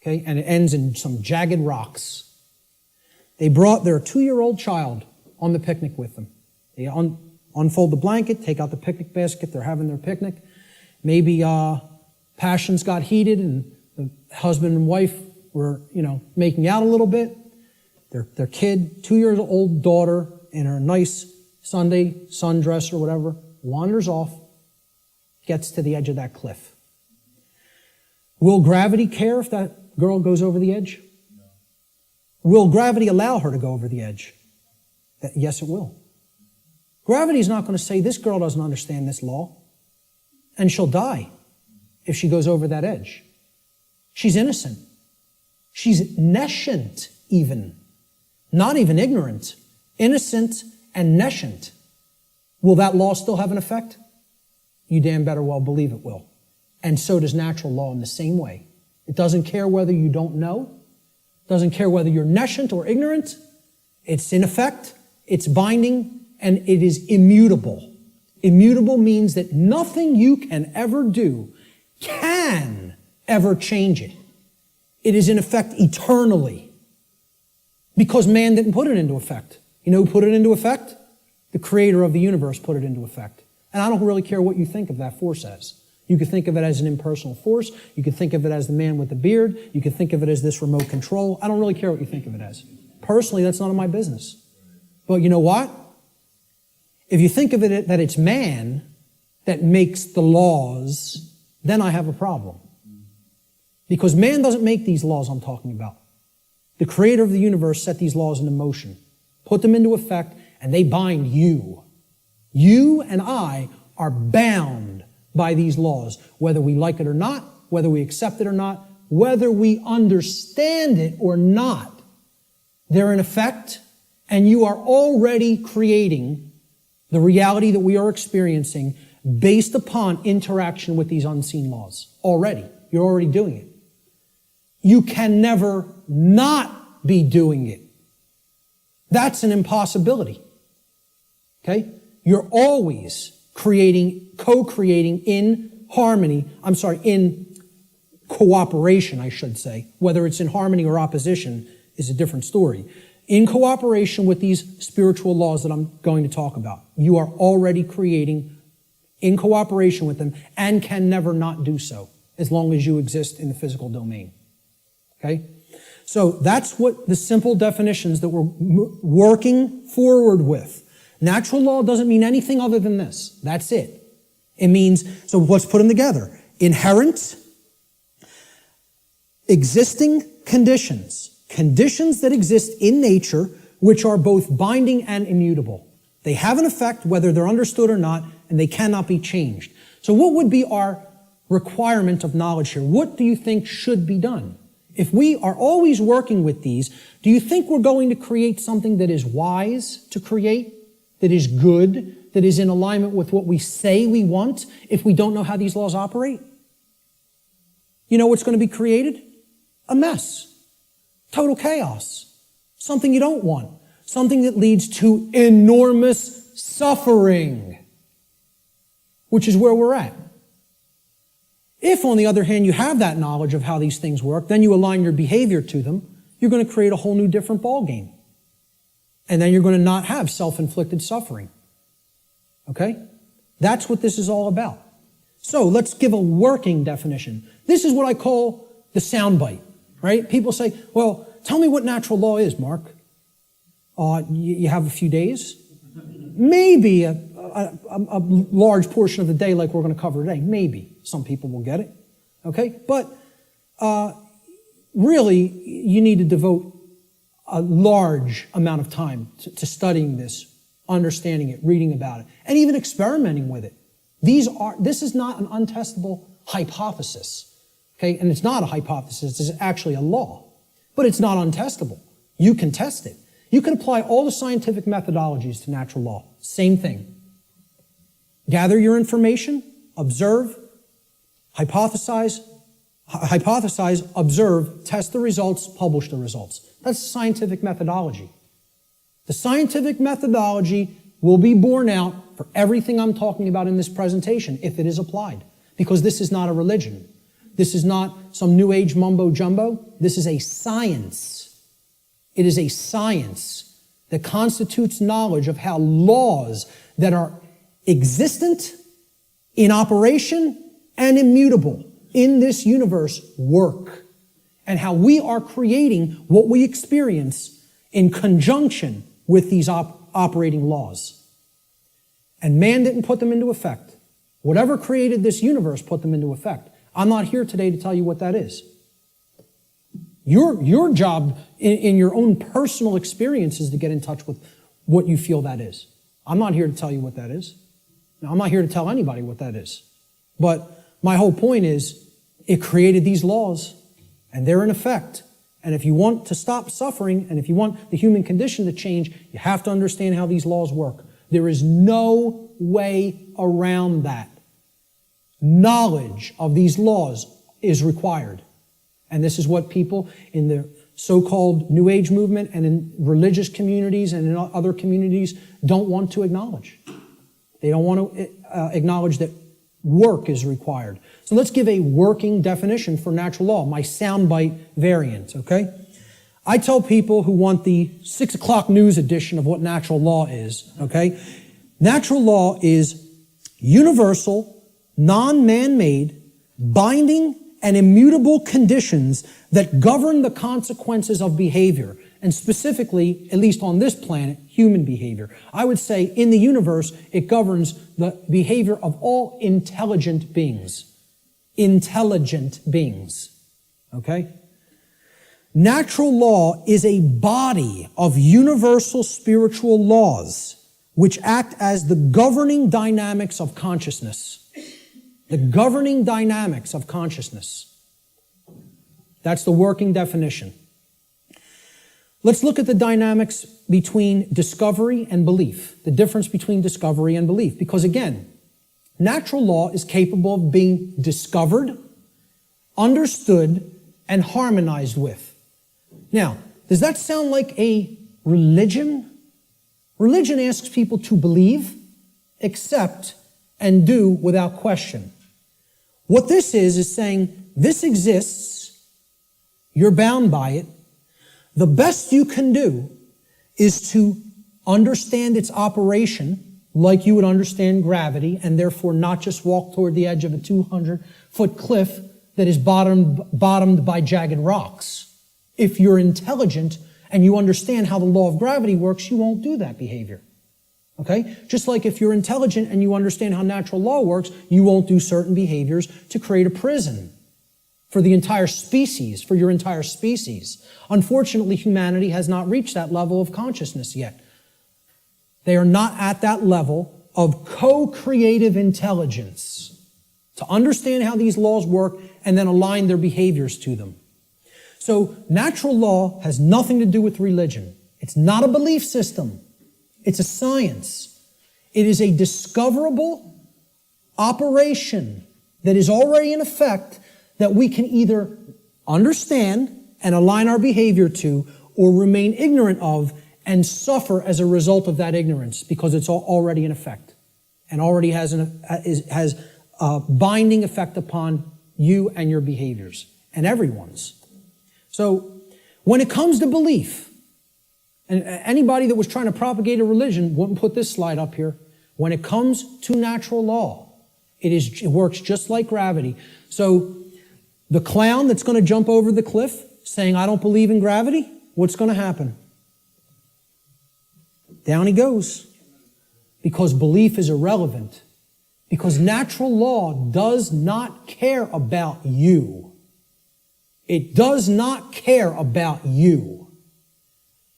okay, and it ends in some jagged rocks. They brought their 2-year-old child on the picnic with them. They unfold the blanket, take out the picnic basket, they're having their picnic. Maybe passions got heated and the husband and wife were, making out a little bit. Their kid, 2-year-old daughter in her nice Sunday sundress or whatever, wanders off, gets to the edge of that cliff. Will gravity care if that girl goes over the edge? No. Will gravity allow her to go over the edge? Yes, it will. Gravity is not going to say, this girl doesn't understand this law, and she'll die if she goes over that edge. She's innocent. She's nescient even. Not even ignorant. Innocent and nescient. Will that law still have an effect? You damn better well believe it will. And so does natural law in the same way. It doesn't care whether you don't know. It doesn't care whether you're nescient or ignorant. It's in effect. It's binding. And it is immutable. Immutable means that nothing you can ever do can ever change it. It is in effect eternally. Because man didn't put it into effect. You know who put it into effect? The creator of the universe put it into effect. And I don't really care what you think of that force as. You could think of it as an impersonal force. You could think of it as the man with the beard. You could think of it as this remote control. I don't really care what you think of it as. Personally, that's none of my business. But you know what? If you think of it that it's man that makes the laws, then I have a problem. Because man doesn't make these laws I'm talking about. The creator of the universe set these laws into motion, put them into effect, and they bind you. You and I are bound by these laws, whether we like it or not, whether we accept it or not, whether we understand it or not, they're in effect, and you are already creating the reality that we are experiencing based upon interaction with these unseen laws. Already. You're already doing it. You can never not be doing it. That's an impossibility. Okay? You're always creating, co-creating in harmony, in cooperation, I should say. Whether it's in harmony or opposition is a different story. In cooperation with these spiritual laws that I'm going to talk about, you are already creating in cooperation with them and can never not do so as long as you exist in the physical domain. Okay? So that's what the simple definitions that we're working forward with. Natural law doesn't mean anything other than this. That's it. It means, so let's put them together. Inherent, existing conditions. Conditions that exist in nature, which are both binding and immutable. They have an effect whether they're understood or not, and they cannot be changed. So what would be our requirement of knowledge here? What do you think should be done? If we are always working with these, do you think we're going to create something that is wise to create, that is good, that is in alignment with what we say we want, if we don't know how these laws operate? You know what's going to be created? A mess. Total chaos. Something you don't want. Something that leads to enormous suffering, which is where we're at. If, on the other hand, you have that knowledge of how these things work, then you align your behavior to them, you're going to create a whole new different ballgame. And then you're going to not have self-inflicted suffering. Okay? That's what this is all about. So let's give a working definition. This is what I call the soundbite, right? People say, well, tell me what natural law is, Mark. You have a few days? Maybe a large portion of the day like we're going to cover today. Maybe. Some people will get it. Okay? But really, you need to devote a large amount of time to studying this, understanding it, reading about it, and even experimenting with it. This is not an untestable hypothesis. Okay? And it's not a hypothesis. It's actually a law. But it's not untestable. You can test it. You can apply all the scientific methodologies to natural law. Same thing. Gather your information, observe, hypothesize, observe, test the results, publish the results. That's the scientific methodology. The scientific methodology will be borne out for everything I'm talking about in this presentation if it is applied. Because this is not a religion. This is not some new age mumbo jumbo. This is a science. It is a science that constitutes knowledge of how laws that are existent, in operation, and immutable in this universe work, and how we are creating what we experience in conjunction with these operating laws. And man didn't put them into effect. Whatever created this universe put them into effect. I'm not here today to tell you what that is. Your job in your own personal experience is to get in touch with what you feel that is. I'm not here to tell you what that is. Now, I'm not here to tell anybody what that is. But my whole point is, it created these laws, and they're in effect. And if you want to stop suffering, and if you want the human condition to change, you have to understand how these laws work. There is no way around that. Knowledge of these laws is required. And this is what people in the so-called New Age movement and in religious communities and in other communities don't want to acknowledge. They don't want to acknowledge that work is required. So let's give a working definition for natural law, my soundbite variant, okay? I tell people who want the 6 o'clock news edition of what natural law is, okay? Natural law is universal, non-man-made, binding, and immutable conditions that govern the consequences of behavior, and specifically, at least on this planet, human behavior. I would say in the universe, it governs the behavior of all intelligent beings. Intelligent beings. Okay? Natural law is a body of universal spiritual laws which act as the governing dynamics of consciousness. The governing dynamics of consciousness. That's the working definition. Let's look at the dynamics between discovery and belief, the difference between discovery and belief. Because again, natural law is capable of being discovered, understood, and harmonized with. Now, does that sound like a religion? Religion asks people to believe, accept, and do without question. What this is saying, this exists, you're bound by it. The best you can do is to understand its operation like you would understand gravity, and therefore not just walk toward the edge of a 200-foot cliff that is bottomed by jagged rocks. If you're intelligent and you understand how the law of gravity works, you won't do that behavior. Okay? Just like if you're intelligent and you understand how natural law works, you won't do certain behaviors to create a prison for the entire species, for your entire species. Unfortunately, humanity has not reached that level of consciousness yet. They are not at that level of co-creative intelligence to understand how these laws work and then align their behaviors to them. So natural law has nothing to do with religion. It's not a belief system. It's a science. It is a discoverable operation that is already in effect that we can either understand and align our behavior to or remain ignorant of and suffer as a result of that ignorance because it's already in effect and already has a binding effect upon you and your behaviors and everyone's. So when it comes to belief, and anybody that was trying to propagate a religion wouldn't put this slide up here. When it comes to natural law, it works just like gravity. So the clown that's going to jump over the cliff saying, I don't believe in gravity, what's going to happen? Down he goes. Because belief is irrelevant. Because natural law does not care about you. It does not care about you.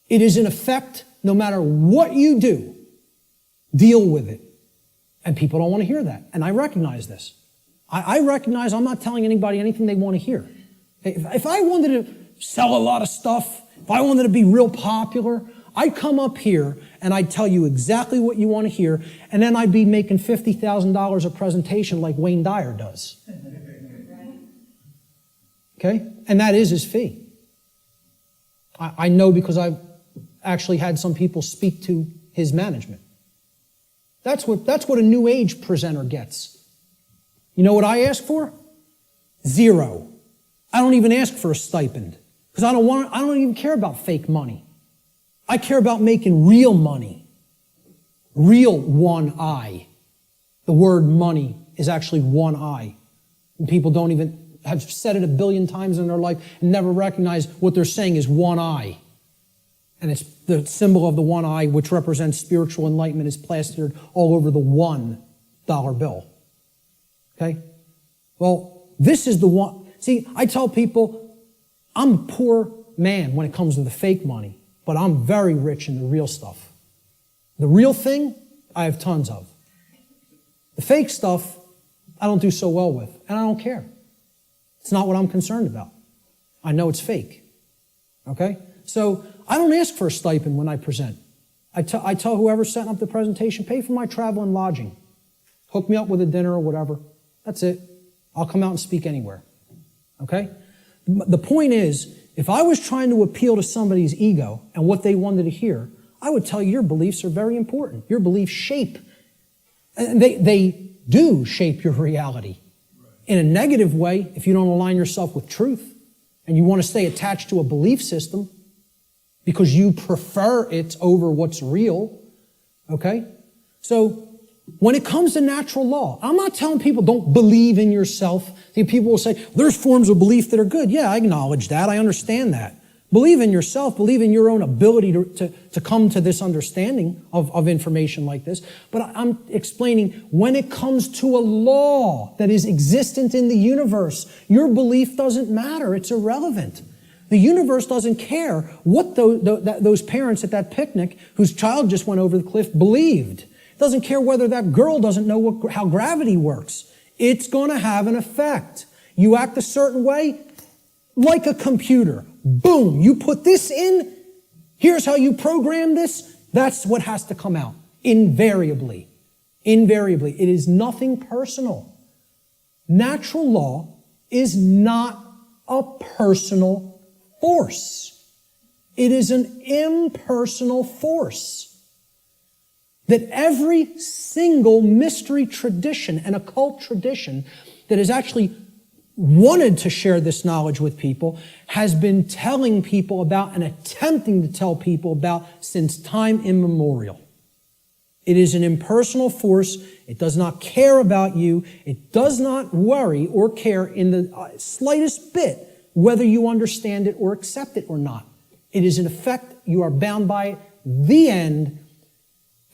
It is in effect, no matter what you do, deal with it. And people don't want to hear that. And I recognize this. I recognize I'm not telling anybody anything they want to hear. If I wanted to sell a lot of stuff, if I wanted to be real popular, I'd come up here and I'd tell you exactly what you want to hear, and then I'd be making $50,000 a presentation like Wayne Dyer does. Okay? And that is his fee. I know because I've actually had some people speak to his management. That's what a new age presenter gets. You know what I ask for? 0. I don't even ask for a stipend because I don't even care about fake money. I care about making real money. Real one I. The word money is actually one I. And people don't even have said it 1 billion times in their life and never recognize what they're saying is one I. And it's the symbol of the one eye, which represents spiritual enlightenment, is plastered all over the $1 bill. Okay? Well, this is the one. See, I tell people, I'm a poor man when it comes to the fake money, but I'm very rich in the real stuff. The real thing, I have tons of. The fake stuff, I don't do so well with, and I don't care. It's not what I'm concerned about. I know it's fake. Okay? So I don't ask for a stipend when I present. I tell whoever's setting up the presentation, pay for my travel and lodging. Hook me up with a dinner or whatever. That's it. I'll come out and speak anywhere. Okay? The point is, if I was trying to appeal to somebody's ego and what they wanted to hear, I would tell you your beliefs are very important. Your beliefs shape. And they do shape your reality. In a negative way, if you don't align yourself with truth and you want to stay attached to a belief system because you prefer it over what's real, okay? So when it comes to natural law, I'm not telling people don't believe in yourself. See, people will say, there's forms of belief that are good. Yeah, I acknowledge that. I understand that. Believe in yourself. Believe in your own ability to come to this understanding of information like this. But I'm explaining when it comes to a law that is existent in the universe, your belief doesn't matter. It's irrelevant. The universe doesn't care what those parents at that picnic whose child just went over the cliff believed. It doesn't care whether that girl doesn't know how gravity works. It's going to have an effect. You act a certain way, like a computer. Boom, you put this in, here's how you program this, that's what has to come out. Invariably. Invariably. It is nothing personal. Natural law is not a personal force. It is an impersonal force. That every single mystery tradition and occult tradition that has actually wanted to share this knowledge with people has been telling people about and attempting to tell people about since time immemorial. It is an impersonal force. It does not care about you. It does not worry or care in the slightest bit whether you understand it or accept it or not. It is in effect, you are bound by it, the end,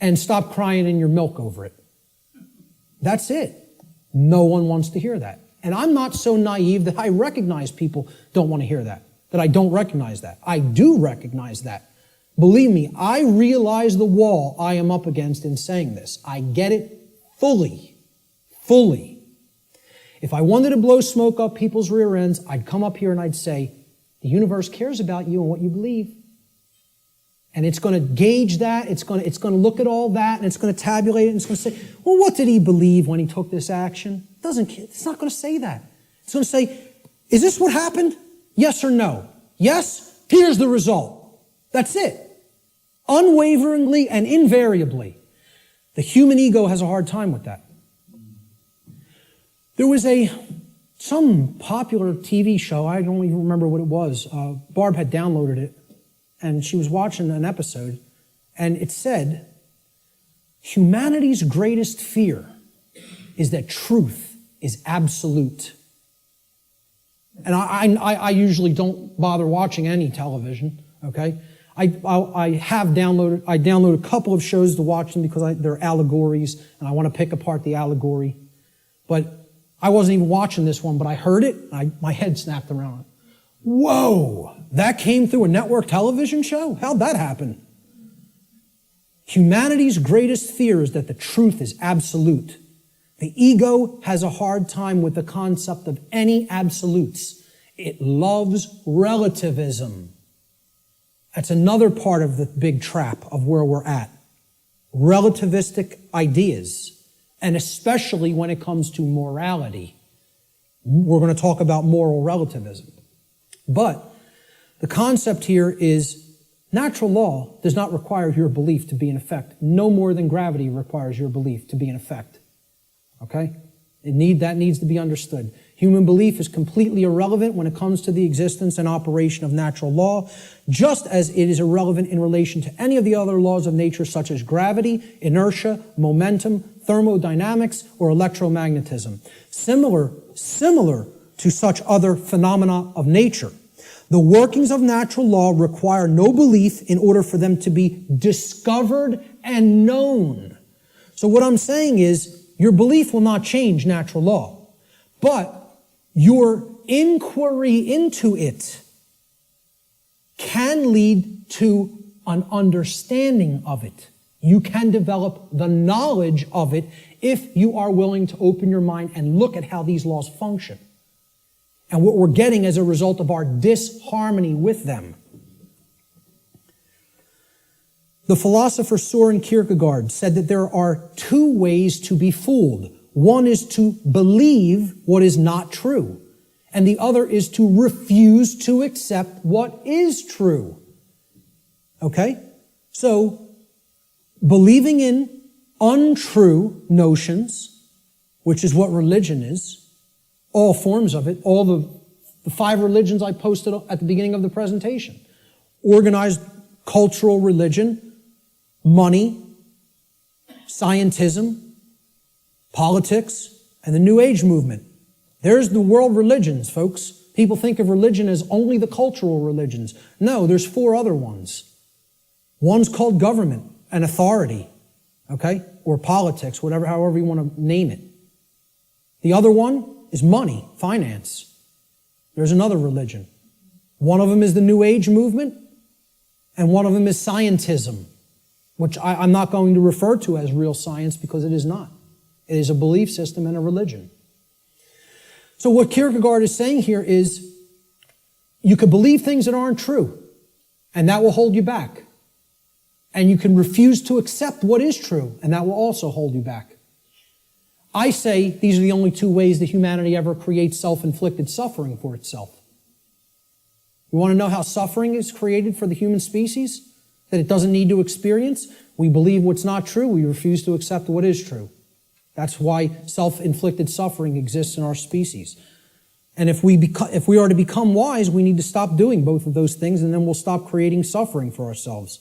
and stop crying in your milk over it. That's it. No one wants to hear that. And I'm not so naive that I recognize people don't want to hear that I don't recognize that. I do recognize that. Believe me, I realize the wall I am up against in saying this. I get it fully. Fully. If I wanted to blow smoke up people's rear ends, I'd come up here and I'd say, the universe cares about you and what you believe. And it's going to gauge that, it's going to look at all that, and it's going to tabulate it, and it's going to say, well, what did he believe when he took this action? It's not going to say that. It's going to say, is this what happened? Yes or no? Yes? Here's the result. That's it. Unwaveringly and invariably. The human ego has a hard time with that. There was some popular TV show, I don't even remember what it was. Barb had downloaded it, and she was watching an episode, and it said, humanity's greatest fear is that truth is absolute. And I usually don't bother watching any television, okay? I download a couple of shows to watch them because they're allegories, and I want to pick apart the allegory. But I wasn't even watching this one, but I heard it, and my head snapped around. Whoa, that came through a network television show? How'd that happen? Humanity's greatest fear is that the truth is absolute. The ego has a hard time with the concept of any absolutes. It loves relativism. That's another part of the big trap of where we're at. Relativistic ideas, and especially when it comes to morality. We're going to talk about moral relativism. But the concept here is natural law does not require your belief to be in effect, no more than gravity requires your belief to be in effect. Okay? That needs to be understood. Human belief is completely irrelevant when it comes to the existence and operation of natural law, just as it is irrelevant in relation to any of the other laws of nature such as gravity, inertia, momentum, thermodynamics, or electromagnetism. Similar to such other phenomena of nature. The workings of natural law require no belief in order for them to be discovered and known. So what I'm saying is, your belief will not change natural law, but your inquiry into it can lead to an understanding of it. You can develop the knowledge of it if you are willing to open your mind and look at how these laws function and what we're getting as a result of our disharmony with them. The philosopher Søren Kierkegaard said that there are two ways to be fooled. One is to believe what is not true, and the other is to refuse to accept what is true. Okay? So, believing in untrue notions, which is what religion is, all forms of it, all the 5 religions I posted at the beginning of the presentation. Organized cultural religion, money, scientism, politics, and the New Age movement. There's the world religions, folks. People think of religion as only the cultural religions. No, there's 4 other ones. One's called government and authority, okay? Or politics, however you want to name it. The other one is money, finance. There's another religion. One of them is the New Age movement, and one of them is scientism, which I'm not going to refer to as real science because it is not. It is a belief system and a religion. So what Kierkegaard is saying here is, you could believe things that aren't true, and that will hold you back. And you can refuse to accept what is true, and that will also hold you back. I say these are the only two ways that humanity ever creates self-inflicted suffering for itself. You want to know how suffering is created for the human species? That it doesn't need to experience? We believe what's not true. We refuse to accept what is true. That's why self-inflicted suffering exists in our species. And if we are to become wise, we need to stop doing both of those things, and then we'll stop creating suffering for ourselves.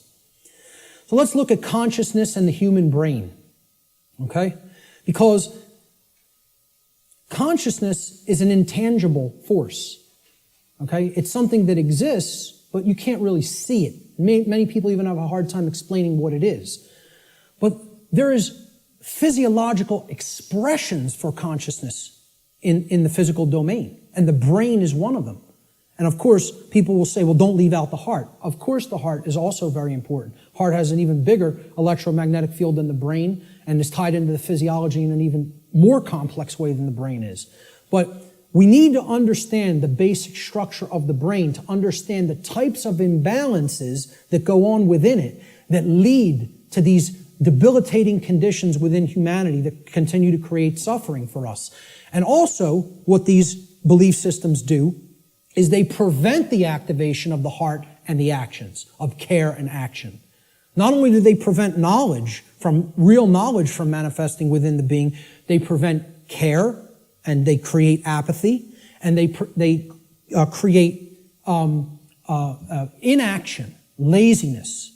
So let's look at consciousness and the human brain. Okay? Because consciousness is an intangible force. Okay? It's something that exists, but you can't really see it. Many people even have a hard time explaining what it is. But there is physiological expressions for consciousness in the physical domain, and the brain is one of them. And of course, people will say, well, don't leave out the heart. Of course, the heart is also very important. Heart has an even bigger electromagnetic field than the brain, and is tied into the physiology in an even more complex way than the brain is. But we need to understand the basic structure of the brain to understand the types of imbalances that go on within it that lead to these debilitating conditions within humanity that continue to create suffering for us. And also, what these belief systems do is they prevent the activation of the heart and the actions, of care and action. Not only do they prevent real knowledge from manifesting within the being, they prevent care, and they create apathy, and they create inaction, laziness,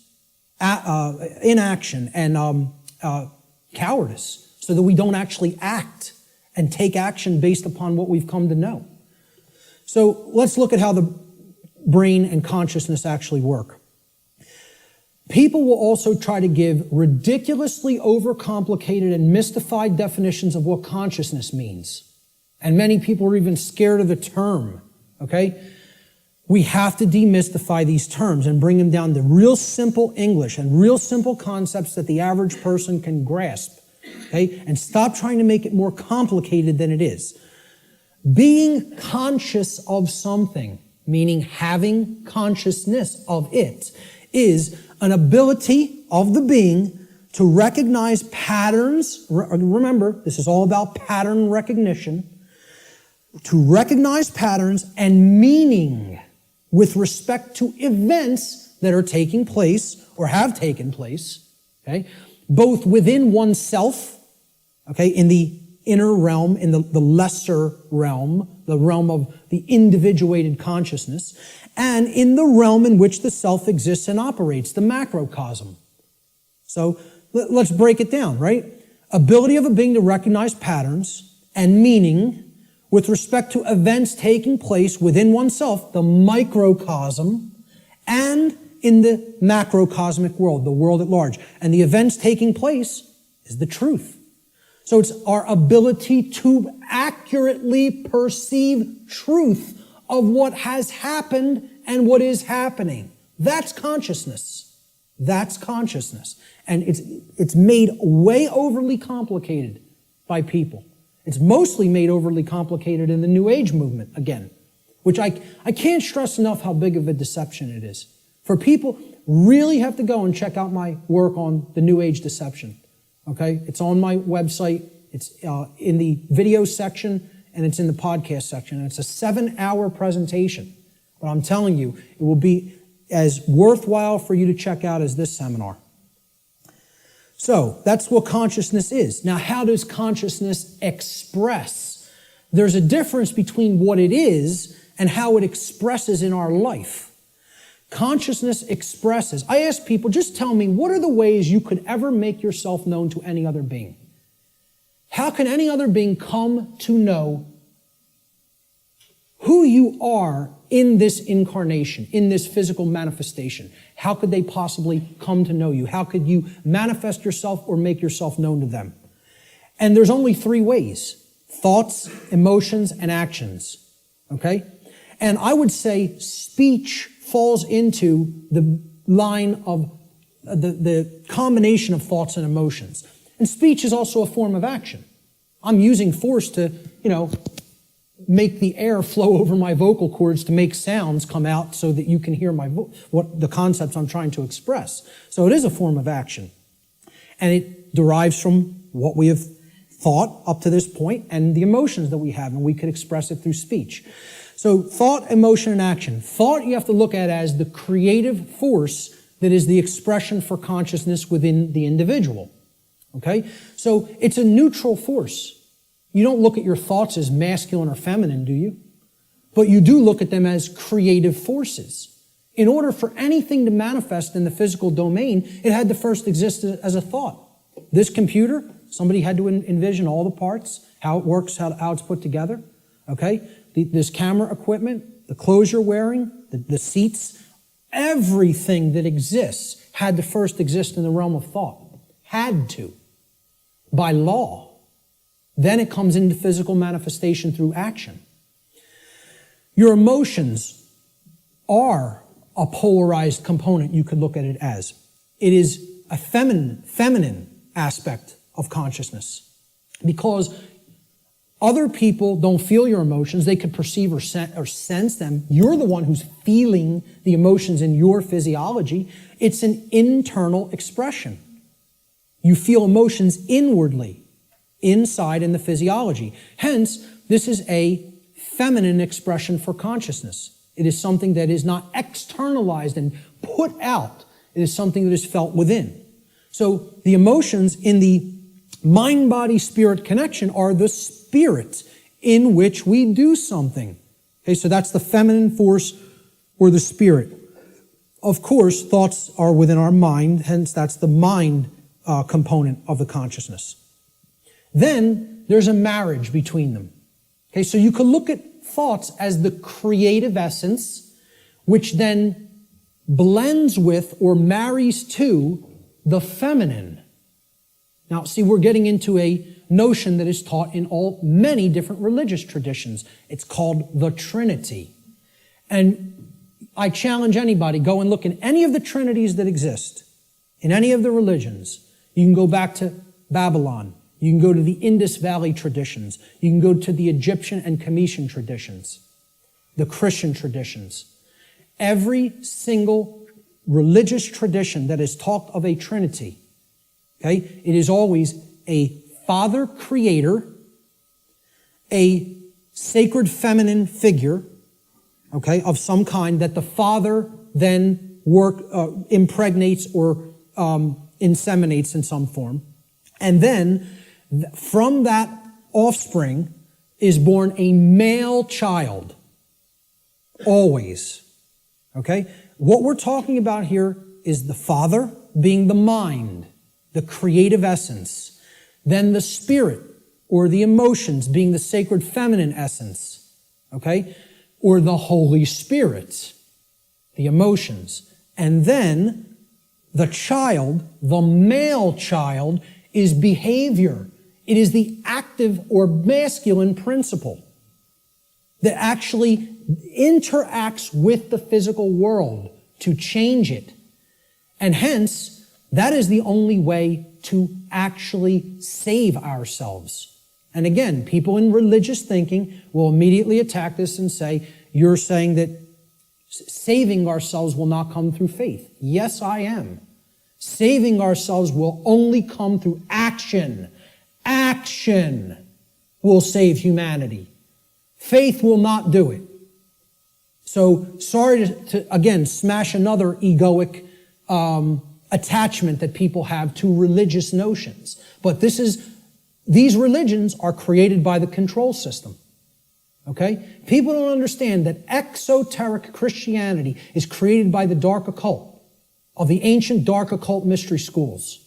inaction, and cowardice, so that we don't actually act and take action based upon what we've come to know. So let's look at how the brain and consciousness actually work. People will also try to give ridiculously overcomplicated and mystified definitions of what consciousness means. And many people are even scared of the term, okay? We have to demystify these terms and bring them down to real simple English and real simple concepts that the average person can grasp, okay? And stop trying to make it more complicated than it is. Being conscious of something, meaning having consciousness of it, is an ability of the being to recognize patterns. Remember, this is all about pattern recognition. To recognize patterns and meaning with respect to events that are taking place or have taken place, okay, both within oneself, okay, in the inner realm, in the lesser realm, the realm of the individuated consciousness, and in the realm in which the self exists and operates, the macrocosm. So let's break it down, right? Ability of a being to recognize patterns and meaning with respect to events taking place within oneself, the microcosm, and in the macrocosmic world, the world at large. And the events taking place is the truth. So it's our ability to accurately perceive truth of what has happened and what is happening. That's consciousness. That's consciousness. And it's made way overly complicated by people. It's mostly made overly complicated in the New Age movement, again, which I can't stress enough how big of a deception it is. For people, really have to go and check out my work on the New Age deception, okay? It's on my website. It's in the video section, and it's in the podcast section. And it's a 7-hour presentation. But I'm telling you, it will be as worthwhile for you to check out as this seminar. So that's what consciousness is. Now, how does consciousness express? There's a difference between what it is and how it expresses in our life. Consciousness expresses. I ask people, just tell me, what are the ways you could ever make yourself known to any other being? How can any other being come to know who you are in this incarnation, in this physical manifestation? How could they possibly come to know you? How could you manifest yourself or make yourself known to them? And there's only 3 ways: thoughts, emotions, and actions. Okay? And I would say speech falls into the line of the combination of thoughts and emotions. And speech is also a form of action. I'm using force to, make the air flow over my vocal cords to make sounds come out so that you can hear what the concepts I'm trying to express. So it is a form of action. And it derives from what we have thought up to this point and the emotions that we have, and we could express it through speech. So thought, emotion, and action. Thought you have to look at as the creative force that is the expression for consciousness within the individual. Okay? So it's a neutral force. You don't look at your thoughts as masculine or feminine, do you? But you do look at them as creative forces. In order for anything to manifest in the physical domain, it had to first exist as a thought. This computer, somebody had to envision all the parts, how it works, how it's put together. Okay? This camera equipment, the clothes you're wearing, the seats, everything that exists had to first exist in the realm of thought. Had to. By law. Then it comes into physical manifestation through action. Your emotions are a polarized component, you could look at it as. It is a feminine aspect of consciousness. Because other people don't feel your emotions. They could perceive or sense them. You're the one who's feeling the emotions in your physiology. It's an internal expression. You feel emotions inwardly, inside in the physiology. Hence, this is a feminine expression for consciousness. It is something that is not externalized and put out. It is something that is felt within. So the emotions in the mind-body-spirit connection are the spirit in which we do something. Okay, so that's the feminine force or the spirit. Of course, thoughts are within our mind, hence that's the mind component of the consciousness. Then there's a marriage between them. Okay, so you could look at thoughts as the creative essence, which then blends with or marries to the feminine. Now, see, we're getting into a notion that is taught in many different religious traditions. It's called the Trinity. And I challenge anybody, go and look in any of the trinities that exist, in any of the religions. You can go back to Babylon. You can go to the Indus Valley traditions. You can go to the Egyptian and Cometian traditions, the Christian traditions. Every single religious tradition that has talked of a Trinity, okay, it is always a Father Creator, a sacred feminine figure, okay, of some kind that the Father then impregnates or inseminates in some form. And then from that offspring is born a male child. Always. Okay? What we're talking about here is the Father being the mind, the creative essence. Then the spirit or the emotions being the sacred feminine essence. Okay? Or the Holy Spirit, the emotions. And then the child, the male child, is behavior. It is the active or masculine principle that actually interacts with the physical world to change it. And hence, that is the only way to actually save ourselves. And again, people in religious thinking will immediately attack this and say, you're saying that saving ourselves will not come through faith. Yes, I am. Saving ourselves will only come through action. Action will save humanity. Faith will not do it. So, sorry to again, smash another egoic attachment that people have to religious notions. But these religions are created by the control system. Okay? People don't understand that exoteric Christianity is created by the dark occult, of the ancient dark occult mystery schools.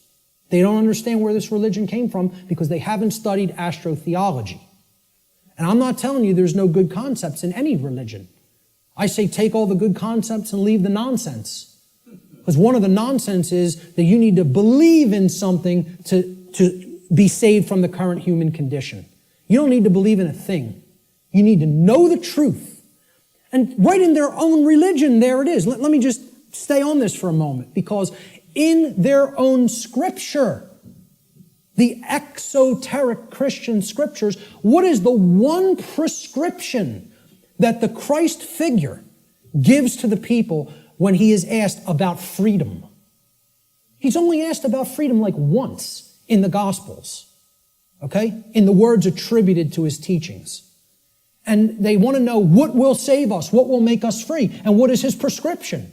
They don't understand where this religion came from because they haven't studied astrotheology. And I'm not telling you there's no good concepts in any religion. I say take all the good concepts and leave the nonsense. Because one of the nonsense is that you need to believe in something to be saved from the current human condition. You don't need to believe in a thing. You need to know the truth. And right in their own religion, there it is. Let me just stay on this for a moment, because in their own scripture, the exoteric Christian scriptures, what is the one prescription that the Christ figure gives to the people when he is asked about freedom? He's only asked about freedom like once in the Gospels, okay? In the words attributed to his teachings. And they want to know what will save us, what will make us free, and what is his prescription?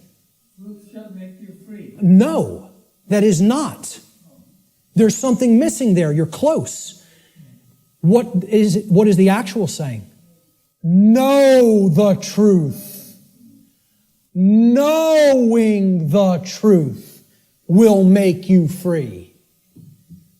Truth shall make you free. No, that is not. There's something missing there. You're close. What is the actual saying? Know the truth. Knowing the truth will make you free.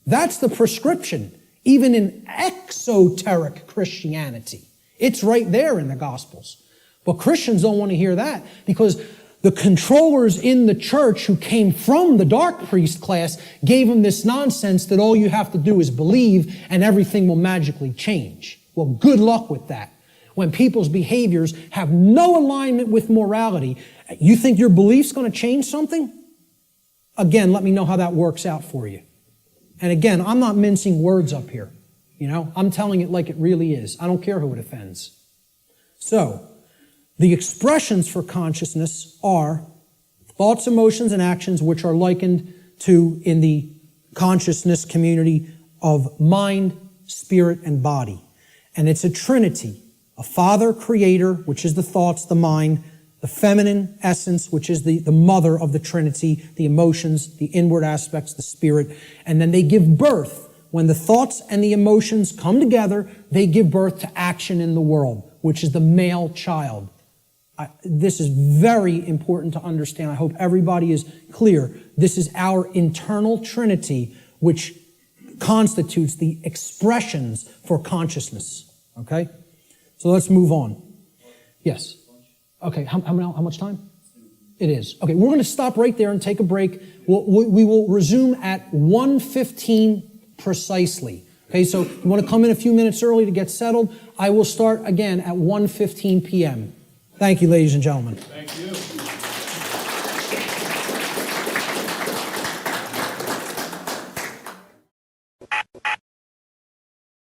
That's the prescription, even in exoteric Christianity. It's right there in the Gospels. But Christians don't want to hear that because the controllers in the church who came from the dark priest class gave them this nonsense that all you have to do is believe and everything will magically change. Well, good luck with that. When people's behaviors have no alignment with morality, you think your belief's going to change something? Again, let me know how that works out for you. And again, I'm not mincing words up here. I'm telling it like it really is. I don't care who it offends. So, the expressions for consciousness are thoughts, emotions, and actions which are likened to, in the consciousness community, of mind, spirit, and body. And it's a trinity. A father creator, which is the thoughts, the mind, the feminine essence, which is the mother of the trinity, the emotions, the inward aspects, the spirit. And then they give birth. When the thoughts and the emotions come together, they give birth to action in the world, which is the male child. This is very important to understand. I hope everybody is clear. This is our internal trinity, which constitutes the expressions for consciousness. Okay? So let's move on. Yes? Okay, how much time? It is. Okay, we're going to stop right there and take a break. We will resume at 1:15 precisely. Okay, so you want to come in a few minutes early to get settled. I will start again at 1:15 p.m. Thank you, ladies and gentlemen. Thank you.